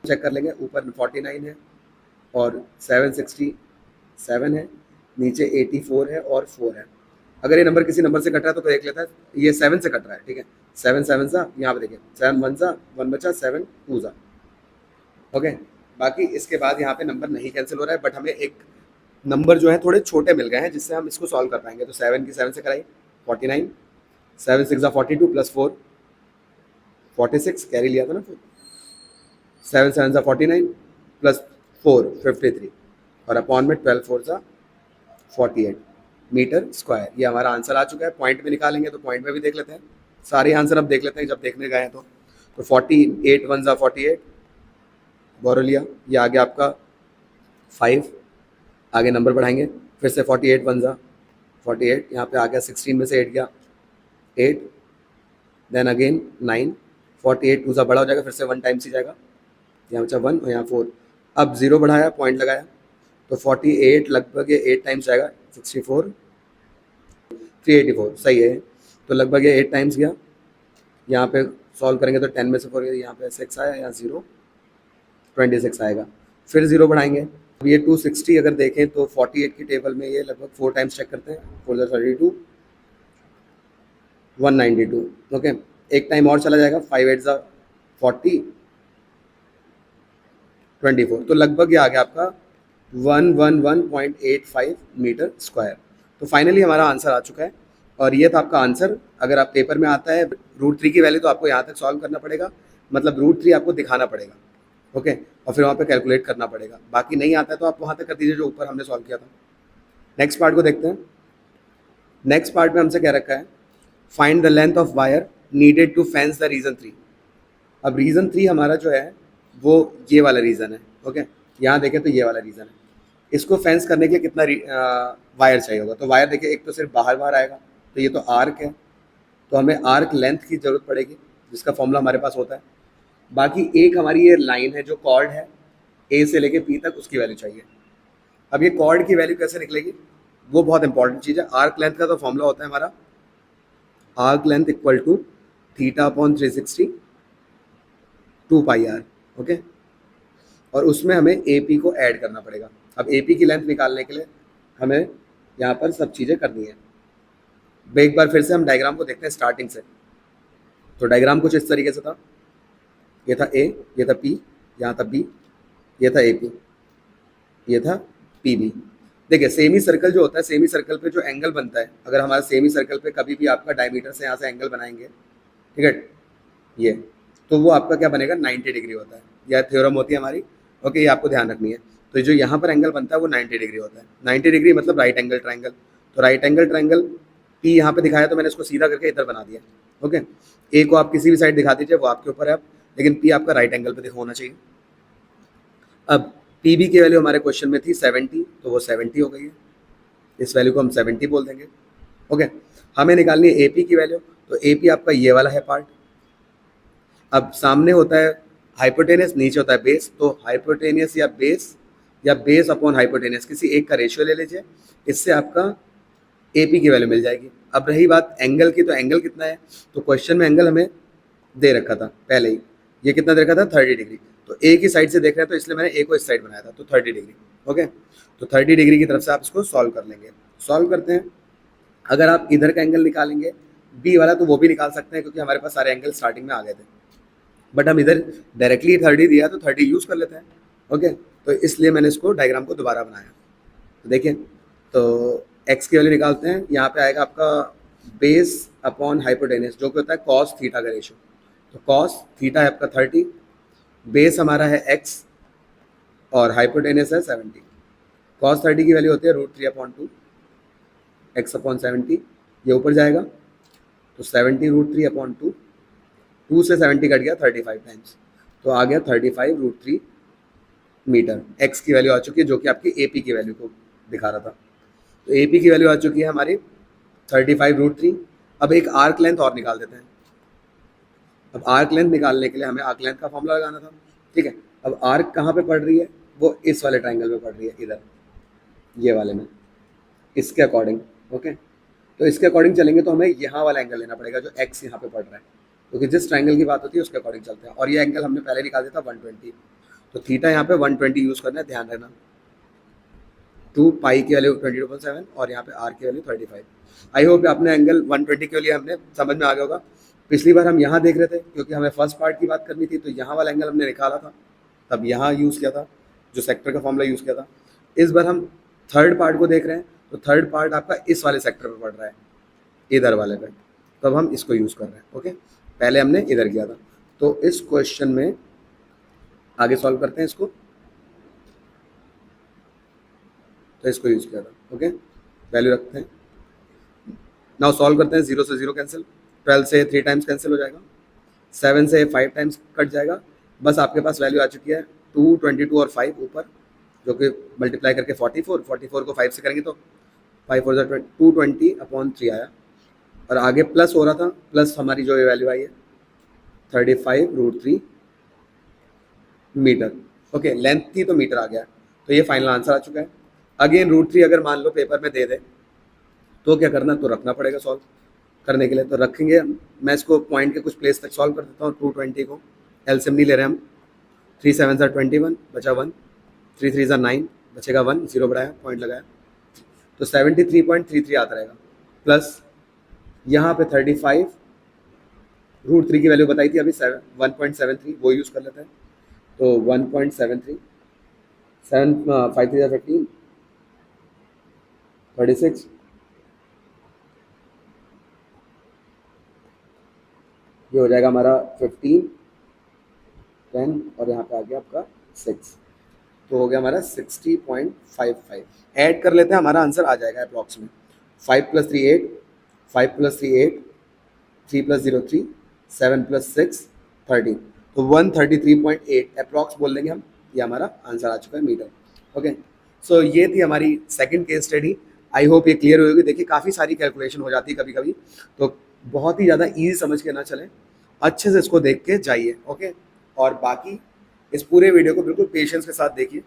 चेक कर लेंगे, ऊपर 49 है और 767 है, नीचे 84 है और 4 है। अगर ये नंबर किसी नंबर से कट रहा है तो देख लेता है, ये 7 से कट रहा है। ठीक है, 7 7 सा, यहाँ पे देखिए 7 1 सा 1 बचा, 7 2 सा। ओके, बाकी इसके बाद यहाँ पे नंबर नहीं कैंसिल हो रहा है, बट हमें एक नंबर जो है थोड़े छोटे मिल गए हैं जिससे हम इसको सॉल्व कर पाएंगे। तो 7 की 7 से कराई 49, 7 6 42 + 4 46, कैरी लिया था ना 4, 7 7 सा 49 प्लस 4 53 और अपॉन में 12 4 सा 48 मीटर स्क्वायर। ये हमारा आंसर आ चुका है। पॉइंट में निकालेंगे तो पॉइंट में भी देख लेते हैं, सारे आंसर अब देख लेते हैं जब देखने गए हैं तो 48 1 सा 48 बोरो लिया, ये आ गया आपका 5, आगे नंबर बढ़ाएंगे फिर से 48 1 सा 48, यहाँ पे आ गया 16 में से 8 गया 8, देन अगेन 9, 48 2 सा बड़ा हो जाएगा फिर से 1 टाइम्स ही जाएगा, यहाँ बचा 1 और यहाँ 4, अब 0 बढ़ाया पॉइंट लगाया तो 48 लगभग ये 8 टाइम्स जाएगा 64 384 सही है। तो लगभग ये 8 टाइम्स गया, यहाँ पे सॉल्व करेंगे तो 10 में से 4 गया, यहाँ पे 6 आया, यहाँ 0 26 आएगा, फिर 0 बढ़ाएंगे। अब ये 260 अगर देखें तो 48 की टेबल में ये लगभग 4 टाइम्स चेक करते हैं, 4 32 192 ओके, एक टाइम और चला जाएगा 5 8 40 24, तो लगभग ये आ गया आपका 111.85 मीटर स्क्वायर। तो फाइनली हमारा आंसर आ चुका है और ये था आपका आंसर। अगर आप पेपर में आता है √3 की वैल्यू तो आपको यहाँ तक सॉल्व करना पड़ेगा, मतलब √3 आपको दिखाना पड़ेगा ओके, और फिर वहाँ पे कैलकुलेट करना पड़ेगा। बाकी नहीं आता है तो आप वहाँ तक कर दीजिए जो ऊपर हमने सॉल्व किया था। नेक्स्ट पार्ट को देखते हैं। नेक्स्ट पार्ट में हमसे कह रखा है find the length of wire needed to fence the region 3। अब रीजन 3 हमारा जो है वो ये वाला रीजन है ओके, यहाँ देखें तो ये वाला रीजन है, इसको फेंस करने के लिए कितना वायर चाहिए होगा। तो वायर देखिए एक तो सिर्फ बाहर बाहर आएगा, तो ये तो आर्क है, तो हमें आर्क लेंथ की ज़रूरत पड़ेगी जिसका फॉर्मूला हमारे पास होता है। बाकी एक हमारी ये लाइन है जो कॉर्ड है ए से लेके पी तक, उसकी वैल्यू चाहिए। अब ये कॉर्ड की वैल्यू कैसे निकलेगी वो बहुत इंपॉर्टेंट चीज़ है। आर्क लेंथ का तो फॉर्मूला होता है हमारा arc length equal to θ/360 2 pi R okay, और उसमें हमें ए पी को ऐड करना पड़ेगा। अब ए पी की लेंथ निकालने के लिए हमें यहाँ पर सब चीज़ें करनी है। एक बार फिर से हम डायग्राम को देखते हैं स्टार्टिंग से। तो डायग्राम कुछ इस तरीके से था, ये था ए, ये था पी, यहाँ था बी, ये था ए पी, ये था पी बी। देखिए सेमी सर्कल जो होता है, सेमी सर्कल पे जो एंगल बनता है, अगर हमारा सेमी सर्कल पे कभी भी आपका डायमीटर से यहाँ से एंगल बनाएंगे ठीक है ये, तो वो आपका क्या बनेगा 90 डिग्री होता है, यह थ्योरम होती है हमारी ओके, ये आपको ध्यान रखनी है। तो जो यहाँ पर एंगल बनता है वो 90 डिग्री होता है, 90 डिग्री मतलब राइट एंगल ट्राइंगल। तो राइट एंगल ट्राइंगल पी यहाँ पे दिखाया तो मैंने इसको सीधा करके इधर बना दिया ओके। ए को आप किसी भी साइड दिखा दीजिए, वो आपके ऊपर है अब, लेकिन पी आपका राइट एंगल पे होना चाहिए। अब पी बी की वैल्यू हमारे क्वेश्चन में थी 70, तो वो 70 हो गई है, इस वैल्यू को हम 70 बोल देंगे ओके। हमें निकालनी है ए पी की वैल्यू, तो ए पी आपका ये वाला है पार्ट। अब सामने होता है हाइपोटेनियस, नीचे होता है बेस, तो हाइपोटेनियस या बेस अपॉन हाइपोटेनियस किसी एक का रेशियो ले लीजिए, इससे आपका ए पी की वैल्यू मिल जाएगी। अब रही बात एंगल की, तो एंगल कितना है, तो क्वेश्चन में एंगल हमें दे रखा था पहले ही, ये कितना दे रखा था 30 डिग्री। तो ए की साइड से देख रहे हैं तो इसलिए मैंने ए को इस साइड बनाया था, तो 30 डिग्री ओके। तो 30 डिग्री की तरफ से आप इसको सॉल्व कर लेंगे। सॉल्व करते हैं, अगर आप इधर का एंगल निकालेंगे बी वाला तो वो भी निकाल सकते हैं क्योंकि हमारे पास सारे एंगल स्टार्टिंग में आ गए थे, बट हम इधर डायरेक्टली 30 दिया तो 30 यूज़ कर लेते हैं ओके। तो इसलिए मैंने इसको डायग्राम को दोबारा बनाया। तो देखिए, तो एक्स की वैल्यू निकालते हैं, यहाँ पे आएगा आपका बेस अपॉन हाइपोटेनियस जो कि होता है कॉस थीटा का रेशो। तो कॉस थीटा है आपका 30, बेस हमारा है एक्स और हाइपोटेनियस है 70। कॉस 30 की वैल्यू होती है √3/2 एक्स अपॉन 70, ये ऊपर जाएगा तो 70 √3/2, 2 से 70 कट गया 35 टाइम्स, तो आ गया 35 √3 मीटर। एक्स की वैल्यू आ चुकी है जो कि आपकी ए पी की वैल्यू को दिखा रहा था। तो ए पी की वैल्यू आ चुकी है हमारी 35 √3। अब एक आर्क लेंथ और निकाल देते हैं। अब आर्क लेंथ निकालने के लिए हमें आर्क लेंथ का फॉर्मूला लगाना था ठीक है। अब आर्क कहाँ पे पड़ रही है, वो इस वाले ट्राइंगल में पड़ रही है, इधर ये वाले में, इसके अकॉर्डिंग ओके। तो इसके अकॉर्डिंग चलेंगे तो हमें यहाँ वाला एंगल लेना पड़ेगा जो एक्स यहाँ पे पड़ रहा है, क्योंकि जिस ट्राइंगल की बात होती है उसके अकॉर्डिंग चलते हैं। और ये एंगल हमने पहले निकाल दिया था 120, तो थीटा यहाँ पे 120 यूज़ करना है, ध्यान रखना। 2 पाई की वैल्यू 22/7 और यहाँ पे आर की वैल्यू 35। आई होप आपने एंगल 120 के लिए हमने समझ में आ गया होगा। पिछली बार हम यहाँ देख रहे थे क्योंकि हमें फर्स्ट पार्ट की बात करनी थी, तो यहाँ वाला एंगल हमने निकाला था, तब यहाँ यूज़ किया था जो सेक्टर का फॉर्मूला यूज़ किया था। इस बार हम थर्ड पार्ट को देख रहे हैं, तो थर्ड पार्ट आपका इस वाले सेक्टर पर पड़ रहा है, इधर वाले पे, तब हम इसको यूज़ कर रहे हैं ओके। पहले हमने इधर किया था। तो इस क्वेश्चन में आगे सॉल्व करते हैं इसको, तो इसको यूज किया था। ओके, वैल्यू रखते हैं। नाउ सॉल्व करते हैं। 0 से 0 कैंसिल, 12 से 3 टाइम्स कैंसिल हो जाएगा, 7 से 5 टाइम्स कट जाएगा। बस आपके पास वैल्यू आ चुकी है 2, 22 और 5 ऊपर, जो कि मल्टीप्लाई करके 44, 44 को 5 से करेंगे तो 5 4 220/3 आया। और आगे प्लस हो रहा था, प्लस हमारी जो ये वैल्यू आई है 35√3 मीटर। ओके, लेंथ थी तो मीटर आ गया, तो ये फाइनल आंसर आ चुका है। अगेन √3 अगर मान लो पेपर में दे दे तो क्या करना, तो रखना पड़ेगा सॉल्व करने के लिए। तो रखेंगे, मैं इसको पॉइंट के कुछ प्लेस तक सॉल्व कर देता हूँ। 220 को एलसीएम नहीं ले रहे हम, 3 7 21 बचा 1, 3 3 9 बचेगा 1, 0 बढ़ाया, पॉइंट लगाया, तो 73.33 आता रहेगा। प्लस यहाँ पे 35√3 की वैल्यू बताई थी अभी 1.73, वो यूज़ कर लेते हैं। तो 1.73, 7 5 3 15, 36, ये हो जाएगा हमारा 15, 10 और यहाँ पे आ गया आपका 6, तो हो गया हमारा 60.55। ऐड कर लेते हैं, हमारा आंसर आ जाएगा अप्रॉक्स में 5 + 3 8, 5 + 3 8, 3 + 0 3, 7 + 6 13, तो 133.8 अप्रॉक्स बोल देंगे हम। ये हमारा आंसर आ चुका है मीटर। ओके, सो ये थी हमारी second case study. I hope ये क्लियर होगी। देखिए काफ़ी सारी कैलकुलेशन हो जाती है कभी कभी, तो बहुत ही ज़्यादा ईजी समझ के ना चलें, अच्छे से इसको देख के जाइए। ओके, और बाकी इस पूरे वीडियो को बिल्कुल पेशेंस के साथ देखिए।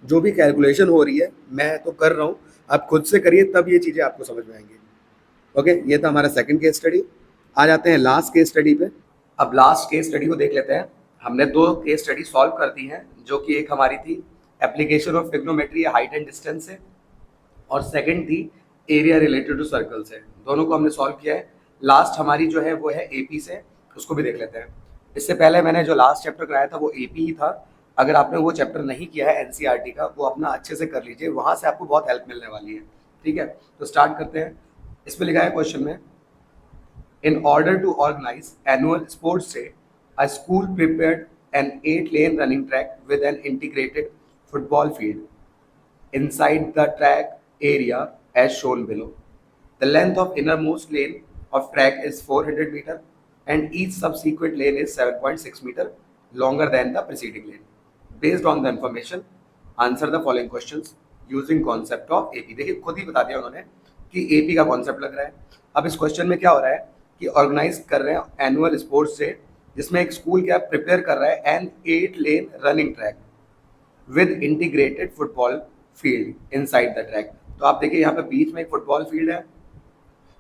जो भी कैलकुलेशन हो रही है मैं तो कर रहा हूँ, आप खुद से करिए, तब ये चीज़ें आपको समझ में आएंगी। ओके, ये था हमारा सेकंड केस स्टडी। आ जाते हैं लास्ट केस स्टडी पे। अब लास्ट केस स्टडी को देख लेते हैं। हमने 2 केस स्टडी सॉल्व कर दी हैं, जो कि एक हमारी थी application of trigonometry height and distance से, और सेकंड थी एरिया रिलेटेड टू सर्कल से। दोनों को हमने सॉल्व किया है। लास्ट हमारी जो है वो है एपी से, उसको भी देख लेते हैं। इससे पहले मैंने जो लास्ट चैप्टर कराया था वो एपी ही था। अगर आपने वो चैप्टर नहीं किया है एनसीईआरटी का, वो अपना अच्छे से कर लीजिए, वहाँ से आपको बहुत हेल्प मिलने वाली है। ठीक है, तो स्टार्ट करते हैं। इसमें लिखा है क्वेश्चन में, in order to organize annual sports day, a school prepared an 8-lane running track with an integrated football field inside the track area as shown below. The length of innermost lane of track is 400 meter and each subsequent lane is 7.6 meter longer than the preceding lane. Based on the information, answer the following questions using concept of AP. देखिए खुद ही बता दिया उन्होंने कि AP का concept लग रहा है। अब इस क्वेश्चन में क्या हो रहा है कि ऑर्गेनाइज कर रहे हैं एनुअल स्पोर्ट्स डे, जिसमें एक स्कूल क्या प्रिपेयर कर रहा है an eight lane running track with integrated football field inside the track. तो आप देखिए यहाँ पे बीच में एक फुटबॉल फील्ड है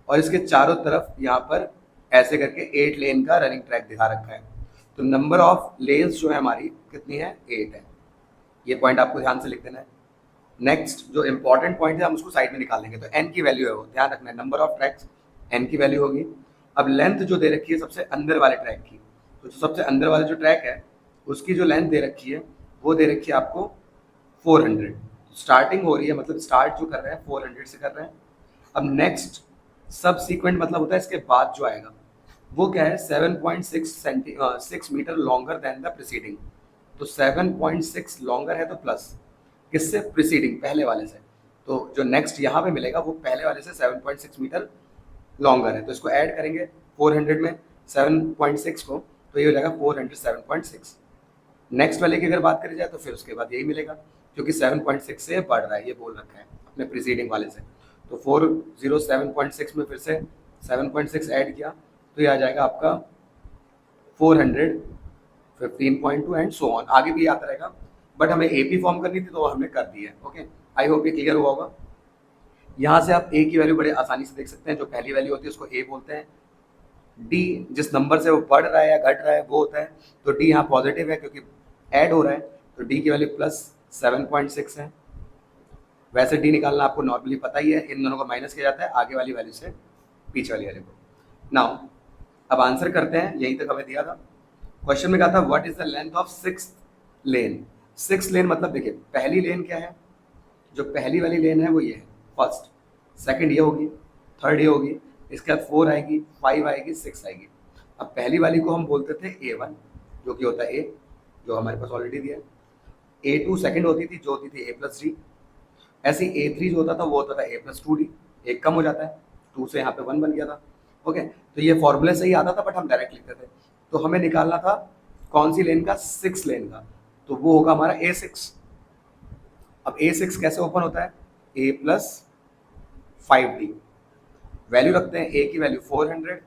और इसके चारों तरफ यहाँ पर ऐसे करके 8 लेन का रनिंग ट्रैक दिखा रखा है। तो नंबर ऑफ लेन्स जो है हमारी कितनी है, 8 है। ये पॉइंट आपको ध्यान से लिख देना है। नेक्स्ट जो इंपॉर्टेंट पॉइंट है हम उसको साइड में निकाल लेंगे। तो एन की वैल्यू है वो ध्यान रखना है, नंबर ऑफ ट्रैक्स एन की वैल्यू होगी। अब लेंथ जो दे रखी है सबसे अंदर वाले ट्रैक की, तो जो सबसे अंदर वाला जो ट्रैक है उसकी जो लेंथ दे रखी है वो दे रखी है आपको 400। स्टार्टिंग हो रही है, मतलब स्टार्ट जो कर रहे हैं 400 से कर रहे हैं। अब नेक्स्ट सब सीक्वेंट मतलब होता है इसके बाद जो आएगा वो क्या है 7.6 metre longer than the preceding. तो 7.6 लॉन्गर है तो प्लस किससे, प्रीसीडिंग पहले वाले से। तो जो नेक्स्ट यहाँ पे मिलेगा वो पहले वाले से 7.6 मीटर लॉन्गर है। तो इसको ऐड करेंगे 400 में 7.6 को, तो ये हो जाएगा 400 7.6। नेक्स्ट वाले की अगर बात करी जाए तो फिर उसके बाद यही मिलेगा, क्योंकि 7.6 से बढ़ रहा है, ये बोल रखा है अपने प्रीसीडिंग वाले से। तो 407.6 में फिर से 7.6 ऐड किया तो ये आ जाएगा आपका 415.2 एंड सो ऑन, आगे भी आता रहेगा। बट हमें एपी फॉर्म करनी थी तो हमने कर दी है। ओके, आई होप ये क्लियर हुआ होगा। यहाँ से आप ए की वैल्यू बड़े आसानी से देख सकते हैं। जो पहली वैल्यू होती है उसको ए बोलते हैं। डी जिस नंबर से वो बढ़ रहा है या घट रहा है वो होता है, तो डी यहाँ पॉजिटिव है क्योंकि ऐड हो रहा है, तो डी की वैल्यू प्लस 7.6 है। वैसे डी निकालना आपको नॉर्मली पता ही है, इन दोनों को माइनस किया जाता है आगे वाली वैल्यू से पीछे वाली वैल्यू को। नाउ अब आंसर करते हैं, यहीं तक हमें दिया था। क्वेश्चन में कहा था what is the length of 6th lane. 6th लेन मतलब देखिए पहली लेन क्या है, जो पहली वाली लेन है वो ये है फर्स्ट, सेकंड ये होगी, थर्ड ये होगी, इसके बाद 4 आएगी, 5 आएगी, 6 आएगी। अब पहली वाली को हम बोलते थे A1 जो कि होता है ए, जो हमारे पास ऑलरेडी दिया है। A2 सेकंड होती थी, जो होती थी A+D। ऐसे ही A3 जो होता था वो होता था A+2D। एक कम हो जाता है, 2 से यहाँ पे 1 बन गया था। ओके, तो ये फॉर्मूले से ही आता था, बट हम डायरेक्ट लिखते थे। तो हमें निकालना था कौन सी लेन का, 6 लेन का, तो वो होगा हमारा A6। अब A6 कैसे ओपन होता है, A+5D। वैल्यू रखते हैं, A की वैल्यू 400,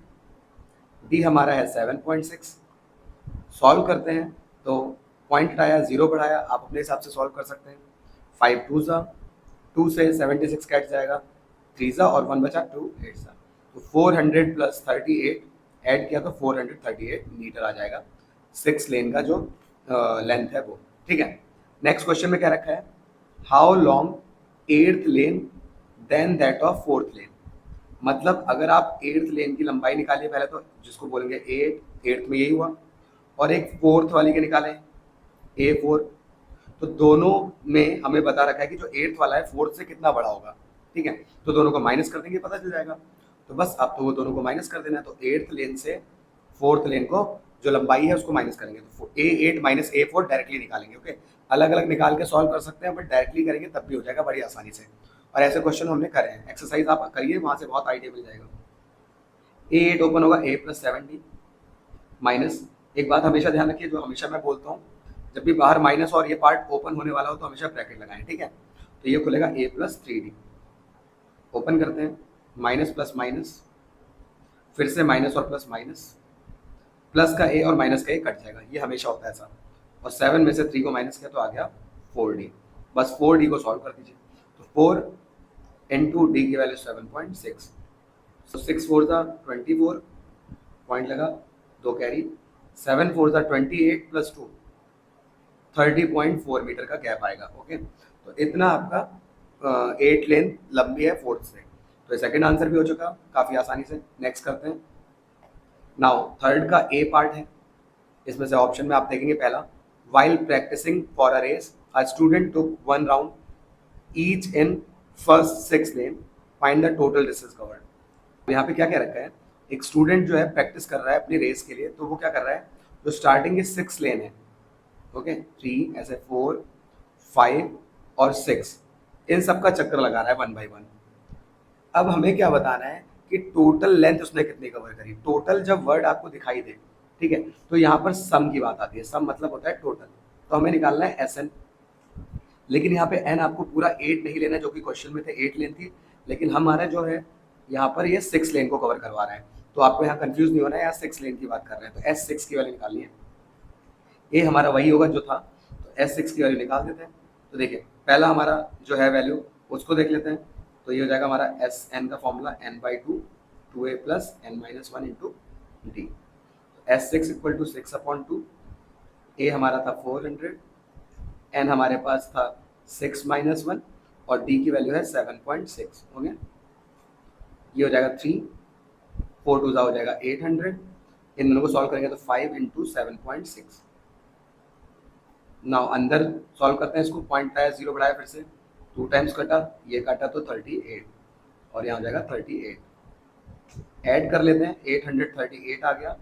D हमारा है 7.6। सॉल्व करते हैं तो पॉइंट हटाया, 0 बढ़ाया, आप अपने हिसाब से सॉल्व कर सकते हैं। 5 2 ज़ा, 2 से 76 कट जाएगा, 3 ज़ा और 1 बचा, 2 8 ज़ा। तो 400 प्लस 38 ऐड किया तो 438 मीटर आ जाएगा 6 लेन का जो लेंथ है वो। ठीक है, नेक्स्ट क्वेश्चन में क्या रखा है, how long 8th lane than that of 4th lane. मतलब अगर आप 8th लेन की लंबाई निकालिए पहले, तो जिसको बोलेंगे 8th में यही हुआ, और एक 4th वाली के निकालें A4। तो दोनों में हमें बता रखा है कि जो 8th वाला है 4th से कितना बड़ा होगा। ठीक है, तो दोनों को माइनस कर देंगे, पता चल जाएगा। तो बस आपको वो दोनों को माइनस कर देना है। तो 8th लेन से 4th लेन को जो लंबाई है उसको माइनस करेंगे, तो A8 माइनस A4 डायरेक्टली निकालेंगे। ओके, अलग अलग निकाल के सॉल्व कर सकते हैं, बट डायरेक्टली करेंगे तब भी हो जाएगा बड़ी आसानी से। और ऐसे क्वेश्चन हमने करे हैं, एक्सरसाइज आप करिए, वहां से बहुत आइडिया मिल जाएगा। A8 ओपन होगा A+7D माइनस, एक बात हमेशा ध्यान रखिए, जो हमेशा मैं बोलता हूँ, जब भी बाहर माइनस और ये पार्ट ओपन होने वाला हो तो हमेशा ब्रैकेट लगाएं। ठीक है, तो ये खुलेगा A+3D। ओपन करते हैं, माइनस प्लस माइनस, फिर से माइनस और प्लस माइनस, प्लस का A और माइनस का A कट जाएगा, ये हमेशा होता है ऐसा। और 7 में से 3 को माइनस किया तो आ गया 4D। बस 4D को सॉल्व कर दीजिए, तो 4 इंटू D की वैल्यू 7.6, तो 6 4 था 24, पॉइंट लगा, 2 कैरी, 7 4 था 28 प्लस 2 30.4 मीटर का गैप आएगा। ओके, तो इतना आपका 8 लेन लंबी है 4th से। तो सेकंड आंसर भी हो चुका काफ़ी आसानी से। नेक्स्ट करते हैं, नाउ थर्ड का A पार्ट है। इसमें से ऑप्शन में आप देखेंगे पहला, while practising for a race a student took 1 round each in first 6 lane, find the total distance covered. यहाँ पे क्या क्या रखा है, एक स्टूडेंट जो है प्रैक्टिस कर रहा है अपनी रेस के लिए, तो वो क्या कर रहा है, जो स्टार्टिंग के 6 लेन है, ओके 3 ऐसे 4 5 और 6, इन सब का चक्कर लगा रहा है 1 बाई 1। अब हमें क्या बताना है कि टोटल लेंथ उसने कितनी कवर करी। टोटल जब वर्ड आपको दिखाई दे, ठीक है, तो यहाँ पर सम की बात आती है। सम मतलब होता है टोटल, तो हमें निकालना है SN। लेकिन यहाँ पे n आपको पूरा 8 नहीं लेना, जो कि क्वेश्चन में थे 8 लेन थी, लेकिन हमारा जो है यहाँ पर ये 6 लेन को कवर करवा रहा है। तो आपको यहाँ कंफ्यूज नहीं होना है, यहाँ 6 लेन की बात कर रहे हैं, तो S6 की वैल्यू निकालनी है। ए हमारा वही होगा जो था, तो S6 की वैल्यू निकाल देते हैं। तो देखिए पहला हमारा जो है वैल्यू उसको देख लेते हैं, तो ये हो जाएगा हमारा SN का formula n/2 2a plus n-1 into D. S6 equal to 6/2, A हमारा था 400, n हमारे पास था 6-1 और d की वैल्यू है 7.6। हो गया, ये हो जाएगा 3, 4 2 हो जाएगा 800। इन दोनों को सॉल्व करेंगे तो 5 इंटू 7.6। नाउ अंदर सॉल्व करते हैं इसको, पॉइंट आया 0 बढ़ाया, फिर से 2 टाइम्स कटा, ये काटा तो 38, और यहाँ हो जाएगा 38। ऐड कर लेते हैं, 838 आ गया।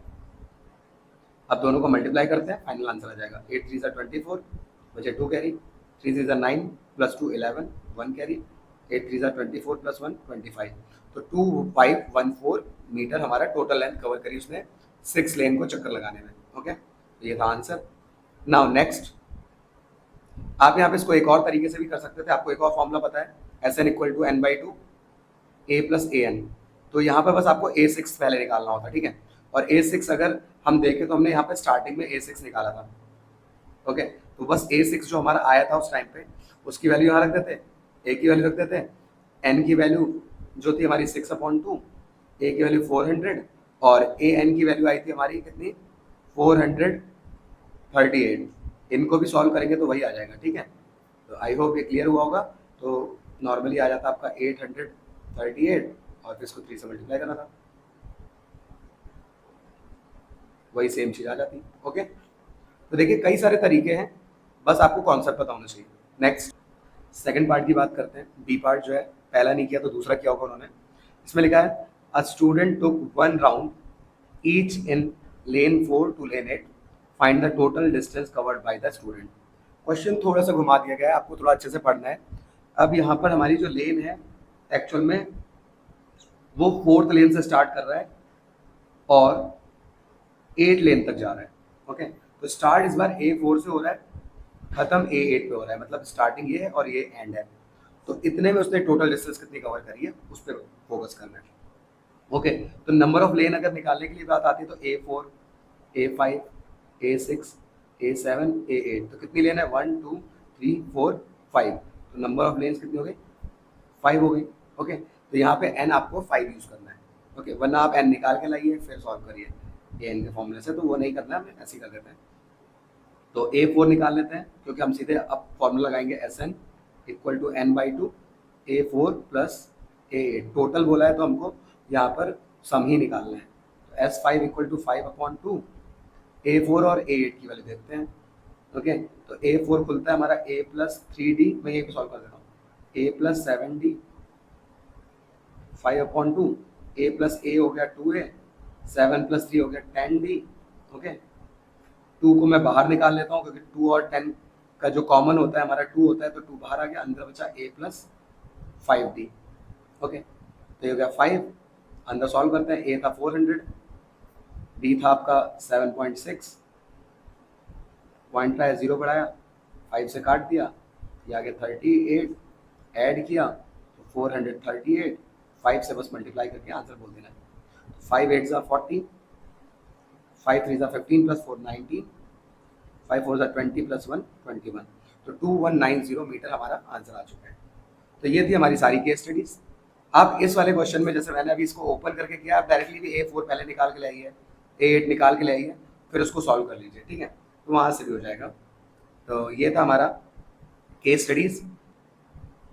अब दोनों को मल्टीप्लाई करते हैं, फाइनल आंसर आ जाएगा 8 3 24, बचे 2 कैरी, 3 3 9 प्लस 2 11, 1 कैरी, 8 3 24 प्लस 1 25। तो 2514 मीटर हमारा टोटल लेंथ कवर करी उसने 6 लेन को चक्कर लगाने में। ओके, तो ये था आंसर। नाउ नेक्स्ट, आप यहाँ पे इसको एक और तरीके से भी कर सकते थे। आपको एक और फॉर्मूला पता है, SN equal to n/2 a plus AN। तो यहाँ पे बस आपको A6 पहले निकालना होता है, ठीक है। और A6 अगर हम देखें तो हमने यहाँ पे स्टार्टिंग में A6 निकाला था। ओके, तो बस A6 जो हमारा आया था उस टाइम पे, उसकी वैल्यू यहाँ रख देते, A की वैल्यू रख देते, N की वैल्यू जो थी हमारी 6/2, A की वैल्यू 400 और AN की वैल्यू आई थी हमारी कितनी, 438। इनको भी सॉल्व करेंगे तो वही आ जाएगा, ठीक है। तो आई होप ये क्लियर हुआ होगा। तो नॉर्मली आ जाता आपका 838 और फिर इसको 3 से मल्टीप्लाई करना था, वही सेम चीज़ आ जाती। ओके, तो देखिए कई सारे तरीके हैं, बस आपको कॉन्सेप्ट पता होना चाहिए। नेक्स्ट सेकंड पार्ट की बात करते हैं। बी पार्ट जो है, पहला नहीं किया तो दूसरा किया होगा उन्होंने। इसमें लिखा है अ student took 1 round each in lane 4 to lane 8, find the total distance covered by the student. Question थोड़ा सा घुमा दिया गया है, आपको थोड़ा अच्छे से पढ़ना है। अब यहाँ पर हमारी जो लेन है एक्चुअल में वो 4th लेन से स्टार्ट कर रहा है और 8 लेन तक जा रहा है। ओके, तो स्टार्ट इस बार A4 से हो रहा है, खत्म A8 पे हो रहा है, मतलब स्टार्टिंग ये है और ये एंड है। तो इतने में उसने टोटल डिस्टेंस कितनी कवर करी है उस पर फोकस करना है। ओके, तो नंबर ऑफ लेन अगर निकालने के लिए बात आती है तो A4, A5, A6, A7, A8, तो कितनी लेन है 1 2 3 4 5। तो नंबर ऑफ लेन्स कितनी हो गई 5 हो गई। ओके, तो यहाँ पे n आपको 5 यूज करना है। ओके, वरना आप n निकाल के लाइए फिर सॉल्व करिए an के फॉर्मूले से, तो वो नहीं करना है, हमें ऐसे ही कर देते हैं। तो A4 निकाल लेते हैं क्योंकि हम सीधे अब फॉर्मूला लगाएंगे Sn equal to n/2 A4 plus A8। Total बोला है तो हमको यहाँ पर सम ही निकालना है। तो S5 इक्वल टू 5/2। A4 और A8 की वैल्यू देखते हैं। ओके, तो A4 खुलता है हमारा A प्लस 3D, मैं यही पे सॉल्व कर देता हूँ, A plus 7D 5/2, A plus A हो गया 2A, 7 प्लस 3 हो गया 10D। ओके, 2 को मैं बाहर निकाल लेता हूँ क्योंकि 2 और 10 का जो कॉमन होता है हमारा 2 होता है, तो 2 बाहर आ गया, अंदर बचा A प्लस 5D। ओके, तो ये हो गया 5, अंदर सॉल्व करते हैं। A था 400, D था आपका 7.6, पॉइंट का 0 बढ़ाया, 5 से काट दिया, ये आ गया 38, ऐड किया तो 438, 5 से बस मल्टीप्लाई करके आंसर बोल देना है। 5 8 ज़ा 40, 5 3 ज़ा 15 प्लस 4 19, 5 4 ज़ा 20 प्लस 1 21, तो 2190 मीटर हमारा आंसर आ चुका है। तो ये थी हमारी सारी केस स्टडीज। आप इस वाले क्वेश्चन में जैसे मैंने अभी इसको ओपन करके किया, आप डायरेक्टली भी A4 पहले निकाल के लाइए, A8 निकाल के लाइए, फिर उसको सॉल्व कर लीजिए, ठीक है, तो वहाँ से भी हो जाएगा। तो ये था हमारा केस स्टडीज,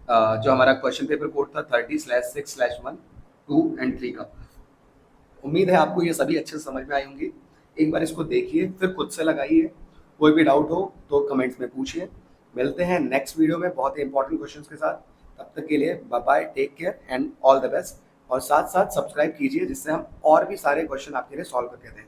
जो हमारा क्वेश्चन पेपर कोड था 30/6/1 2 and 3 का। उम्मीद है आपको ये सभी अच्छे से समझ में आई होंगी। एक बार इसको देखिए फिर खुद से लगाइए, कोई भी डाउट हो तो कमेंट्स में पूछिए। मिलते हैं नेक्स्ट वीडियो में बहुत ही इंपॉर्टेंट क्वेश्चंस के साथ। तब तक के लिए bye bye, take care and all the best. और साथ साथ सब्सक्राइब कीजिए जिससे हम और भी सारे क्वेश्चन आपके लिए सॉल्व करके दें।